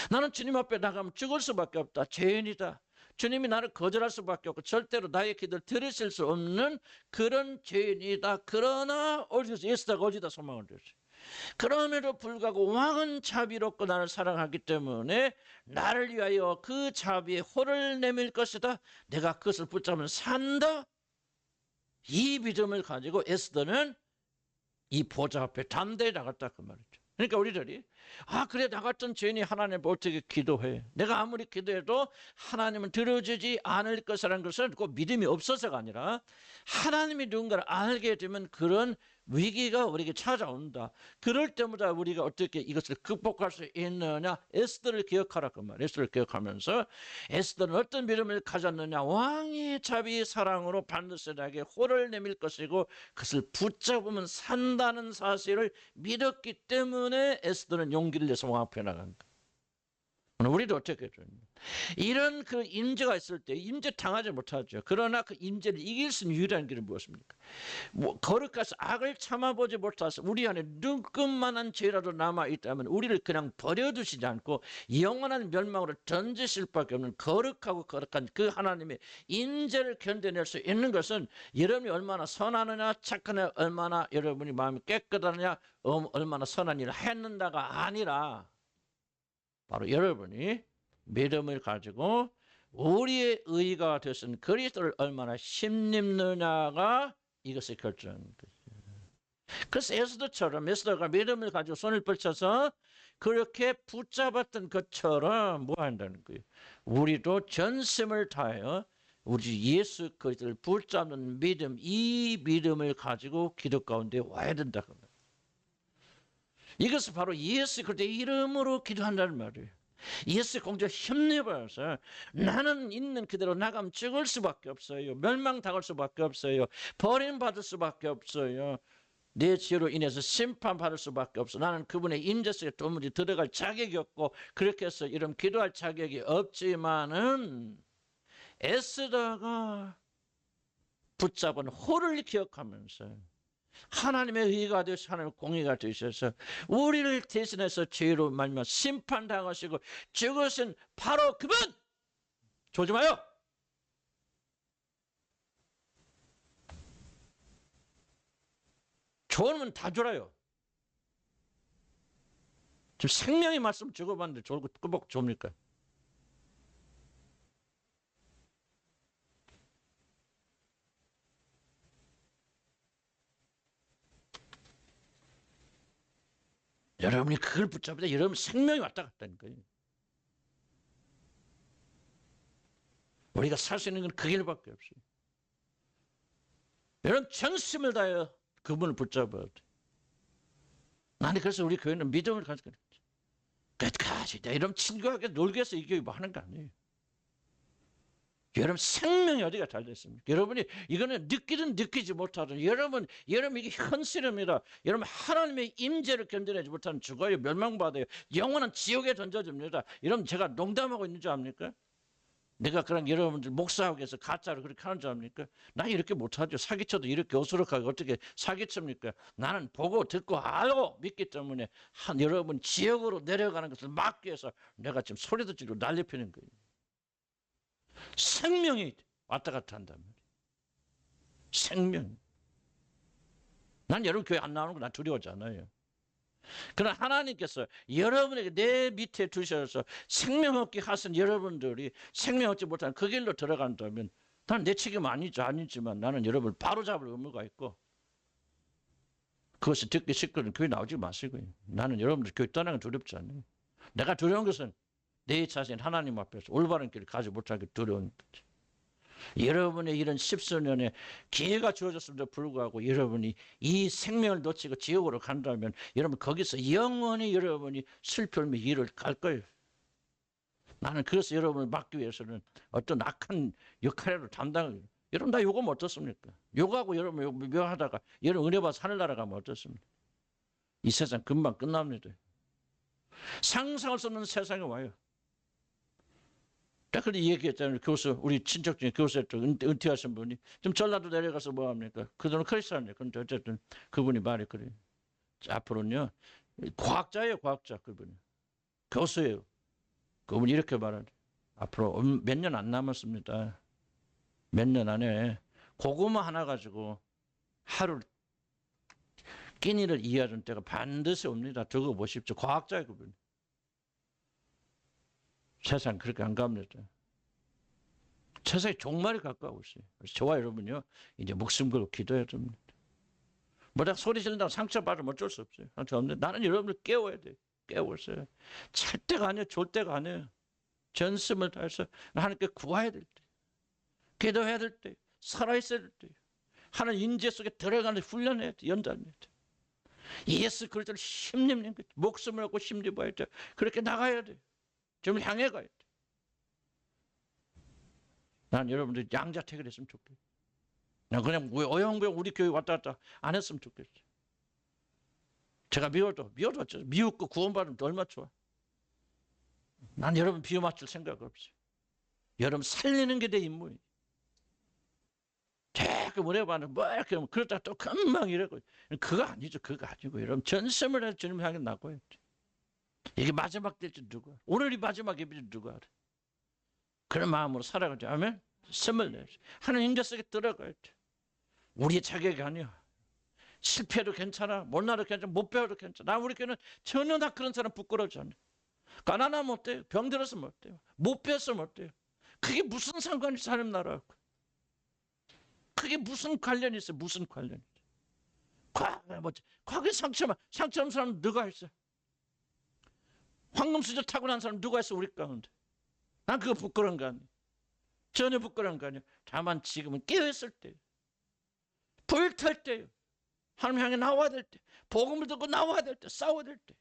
나는 주님 앞에 나가면 죽을 수밖에 없다. 죄인이다. 주님이 나를 거절할 수밖에 없고 절대로 나의 기도를 들으실 수 없는 그런 죄인이다. 그러나 어디서 에스더가 어디다 소망을 두었어요. 그럼에도 불구하고 왕은 자비롭고 나를 사랑하기 때문에 나를 위하여 그 자비에 호를 내밀 것이다. 내가 그것을 붙잡으면 산다. 이 믿음을 가지고 에스더는 이 보좌 앞에 담대히 나갔다 그 말이죠. 그러니까 우리들이 그래 나 같은 죄인이 하나님 어떻게 기도해? 내가 아무리 기도해도 하나님은 들어주지 않을 것이라는 것은 꼭 믿음이 없어서가 아니라 하나님이 누군가를 알게 되면 그런 위기가 우리에게 찾아온다. 그럴 때마다 우리가 어떻게 이것을 극복할 수 있느냐? 에스더를 기억하라 그 말. 에스더를 기억하면서 에스더는 어떤 믿음을 가졌느냐? 왕의 자비 사랑으로 반드시 나에게 호를 내밀 것이고 그것을 붙잡으면 산다는 사실을 믿었기 때문에 에스더는 용기를 내서 왕 앞에 나간 거예요. 우리도 어떻게 해요? 이런 그 임재가 있을 때 임재 당하지 못하죠. 그러나 그 임재를 이길 수 있는 유일한 길은 무엇입니까? 거룩해서 악을 참아보지 못해서 우리 안에 눈금만한 죄라도 남아 있다면 우리를 그냥 버려두시지 않고 영원한 멸망으로 던지실 밖에 없는 거룩한 그 하나님의 임재를 견뎌낼 수 있는 것은 여러분이 얼마나 선하느냐 착하느냐 얼마나 여러분이 마음이 깨끗하느냐 얼마나 선한 일을 했는다가 아니라 바로 여러분이 믿음을 가지고 우리의 의가 되신 그리스도를 얼마나 힘입느냐가 이것을 결정하는 거죠. 그래서 에스더가 믿음을 가지고 손을 펼쳐서 그렇게 붙잡았던 것처럼 뭐 한다는 거예요. 우리도 전심을 다하여 우리 예수 그리스도를 붙잡는 믿음, 이 믿음을 가지고 기도 가운데 와야 된다. 이것은 바로 예수 그리스도의 이름으로 기도한다는 말이에요. 예수 공주를 힘입어서 나는 있는 그대로 나가면 죽을 수밖에 없어요. 멸망당할 수밖에 없어요. 버림받을 수밖에 없어요. 내 죄로 인해서 심판받을 수밖에 없어. 나는 그분의 임재 속에 도무지 들어갈 자격이 없고 그렇게 해서 이런 기도할 자격이 없지만은 에스더가 붙잡은 호를 기억하면서 하나님의 의가 되셔서 하나님의 공의가 되셔서 우리를 대신해서 죄로 말미암아 심판당하시고 죽으신 바로 그분 조지 마요. 좋으면 다 줘라요. 지금 생명의 말씀 주고받는데 좋고 끄복 줍니까? 여러분이 그걸 붙잡을 여러분 생명이 왔다 갔다는 거예요. 우리가 살 수 있는 건 그 길밖에 없어요. 여러분 전심을 다하여 그분을 붙잡아야 돼. 나는 그래서 우리 교회는 믿음을 가지고 끝까지 여러분 친구하게 놀기 위해서 이 교회 뭐 하는 거 아니에요. 여러분 생명이 어디가 달렸습니까? 여러분이 이거는 느끼든 느끼지 못하든 여러분 이게 현실입니다. 여러분 하나님의 임재를 견뎌내지 못하는 죽어요. 멸망받아요. 영원한 지옥에 던져집니다. 여러분 제가 농담하고 있는 줄 압니까? 내가 그런 여러분들 목사하고 해서 가짜로 그렇게 하는 줄 압니까? 나 이렇게 못하죠. 사기쳐도 이렇게 어수룩하게 어떻게 사기칩니까? 나는 보고 듣고 알고 믿기 때문에 여러분 지옥으로 내려가는 것을 막기 위해서 내가 지금 소리도 지르고 난리 피는 거예요. 생명이 왔다 갔다 한단 말이에요. 생명. 난 여러분 교회 안 나오는 거 난 두려워하지 않아요. 그러나 하나님께서 여러분에게 내 밑에 두셔서 생명 얻게 하신 여러분들이 생명 얻지 못하는 그 길로 들어간다면 나는 내 책임 아니지만 나는 여러분을 바로잡을 의무가 있고, 그것이 듣기 싫거든 교회 나오지 마시고요. 나는 여러분들 교회 떠나는 게 두렵지 않아요. 내가 두려운 것은 내 자신 하나님 앞에서 올바른 길을 가지 못하기 두려운 거지. 여러분의 이런 십수년의 기회가 주어졌음에도 불구하고 여러분이 이 생명을 놓치고 지옥으로 간다면 여러분 거기서 영원히 여러분이 슬픔의 길을 갈 거예요. 나는 그래서 여러분을 막기 위해서는 어떤 악한 역할을 담당을, 여러분 나 요거면 어떻습니까? 요거하고 여러분 묘하다가 여러분 은혜 받아서 하늘나라 가면 어떻습니까? 이 세상 금방 끝납니다. 상상할 수 없는 세상에 와요. 딱 그렇게 얘기했잖아요. 교수, 우리 친척 중에 교수였죠. 은퇴하신 분이. 좀 전라도 내려가서 뭐 합니까? 그들은 크리스찬이에요. 근데 어쨌든 그분이 말이 그래요. 앞으로는요, 과학자예요, 과학자. 그분이. 교수예요. 그분이 이렇게 말하죠. 앞으로 몇 년 안 남았습니다. 몇 년 안에 고구마 하나 가지고 하루 끼니를 이해하는 때가 반드시 옵니다. 두고 보십시오. 과학자예요, 그분. 세상 그렇게 안 갑니다. 세상이 종말이 가까워 있어요. 그래서 저와 여러분요, 이제 목숨 걸고 기도해야 됩니다. 뭐다 소리 지른다고 상처받으면 어쩔 수 없어요. 상처 없는데 나는 여러분을 깨워야 돼요. 깨웠어요. 찰 때가 아니에요. 졸 때가 아니에요. 전심을 다해서 하나님께 구해야 될 때, 기도해야 될 때, 살아있어야 될 때, 하나님 인재 속에 들어가는 훈련해야 돼. 연단해야 돼. 예수 그리스도를 힘입는 거죠. 목숨을 얻고 힘입어야 돼. 그렇게 나가야 돼. 좀 향해 가야 돼. 난 여러분들이 양자택일 했으면 좋겠어. 난 그냥 어영부영 우리 교회 왔다 갔다 안 했으면 좋겠어. 제가 미워도 어쩌죠. 미웃고 구원받으면 얼마나 좋아. 난 여러분 비유 맞출 생각 없어요. 여러분 살리는 게 내 임무예요. 자꾸 뭐래봐는 뭐 이렇게 하면 그러다가 또 금방 이러고, 그거 아니죠. 그거 아니고 여러분 전심을 해서 주님 향해 나가야 돼. 이게 마지막 될지 누가, 오늘이 마지막 예배지 누가 알아. 그런 마음으로 살아가죠. 아멘. 숨을 내죠. 하나님 인자 속에 들어가야 돼. 우리의 자격이 아니야. 실패해도 괜찮아. 못나도 괜찮아. 못 배워도 괜찮아. 나 우리 교회는 전혀 다 그런 사람 부끄러워하지 않아. 가난하면 어때요? 병들었으면 어때요? 못 배웠으면 어때요? 그게 무슨 상관이 있어, 하나님 나라하고. 그게 무슨 관련이 있어? 무슨 관련이 있어? 과거에 상처 없는 사람 누가 있어? 황금수저 타고 난 사람 누가 있어, 우리 가운데? 난 그거 부끄러운 거 아니야. 전혀 부끄러운 거 아니야. 다만 지금은 깨어있을 때, 불탈 때요. 하나님 향해 나와야 될 때, 복음을 듣고 나와야 될 때, 싸워야 될 때.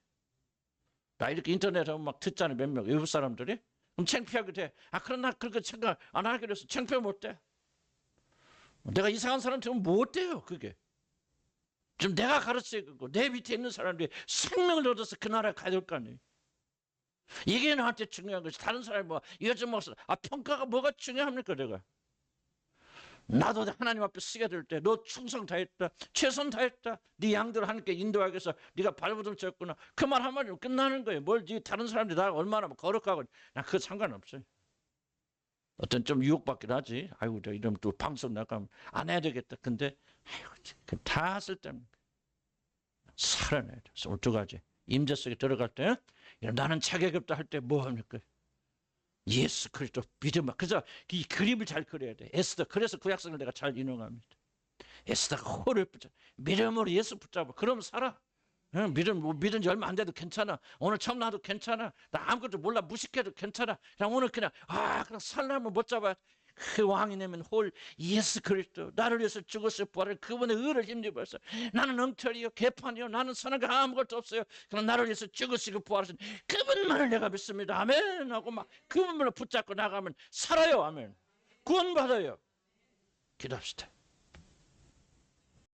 나 이렇게 인터넷에 막 듣잖아요. 몇 명 외국 사람들이. 그럼 창피하게 돼. 그럼 나 그렇게 생각 안 하기로 해서 창피해 못 돼. 내가 이상한 사람 되면 못 돼요. 그게. 좀 내가 가르쳐야 되고 내 밑에 있는 사람들이 생명을 얻어서 그 나라에 가야 될 거 아니에요. 이게 나한테 중요한 것이, 다른 사람이 뭐 요즘 목사 평가가 뭐가 중요합니까? 내가 나도 하나님 앞에 쓰게 될 때 너 충성 다했다, 최선 다했다, 네 양들을 하나님께 인도하기 위해서 네가 발버둥 쳤구나, 그 말 한마디로 끝나는 거예요. 뭘 다른 사람들이 나 얼마나 거룩하고, 나 그거 상관없어요. 어떤 좀 유혹받긴 하지. 아이고 저 이러면 또 방송 나가면 안 해야 되겠다. 근데 아이고 다 쓸데없는 살아내야 돼. 오늘 두 가지. 임재 속에 들어갈 때 나는 자격이 없다 할 때 뭐 합니까? 예수 그리스도 믿음아. 그래서 이 그림을 잘 그려야 돼. 에스더. 그래서 구약성을 내가 잘 인용합니다. 에스더가 호를 붙잡아. 믿음으로 예수 붙잡아. 그럼 살아. 믿은 지 얼마 안 돼도 괜찮아. 오늘 처음 나도 괜찮아. 나 아무것도 몰라. 무식해도 괜찮아. 그냥 오늘 그냥 살려면 못 잡아. 그 왕이 내면 홀 예수 그리스도, 나를 위해서 죽었어요. 부활을, 그분의 의를 힘입어서 나는 엉터리요, 개판이요, 나는 선한 거 아무것도 없어요. 그럼 나를 위해서 죽으시고 부활하신 그분만을 내가 믿습니다. 아멘 하고 막 그분만을 붙잡고 나가면 살아요. 아멘. 구원받아요. 기도합시다.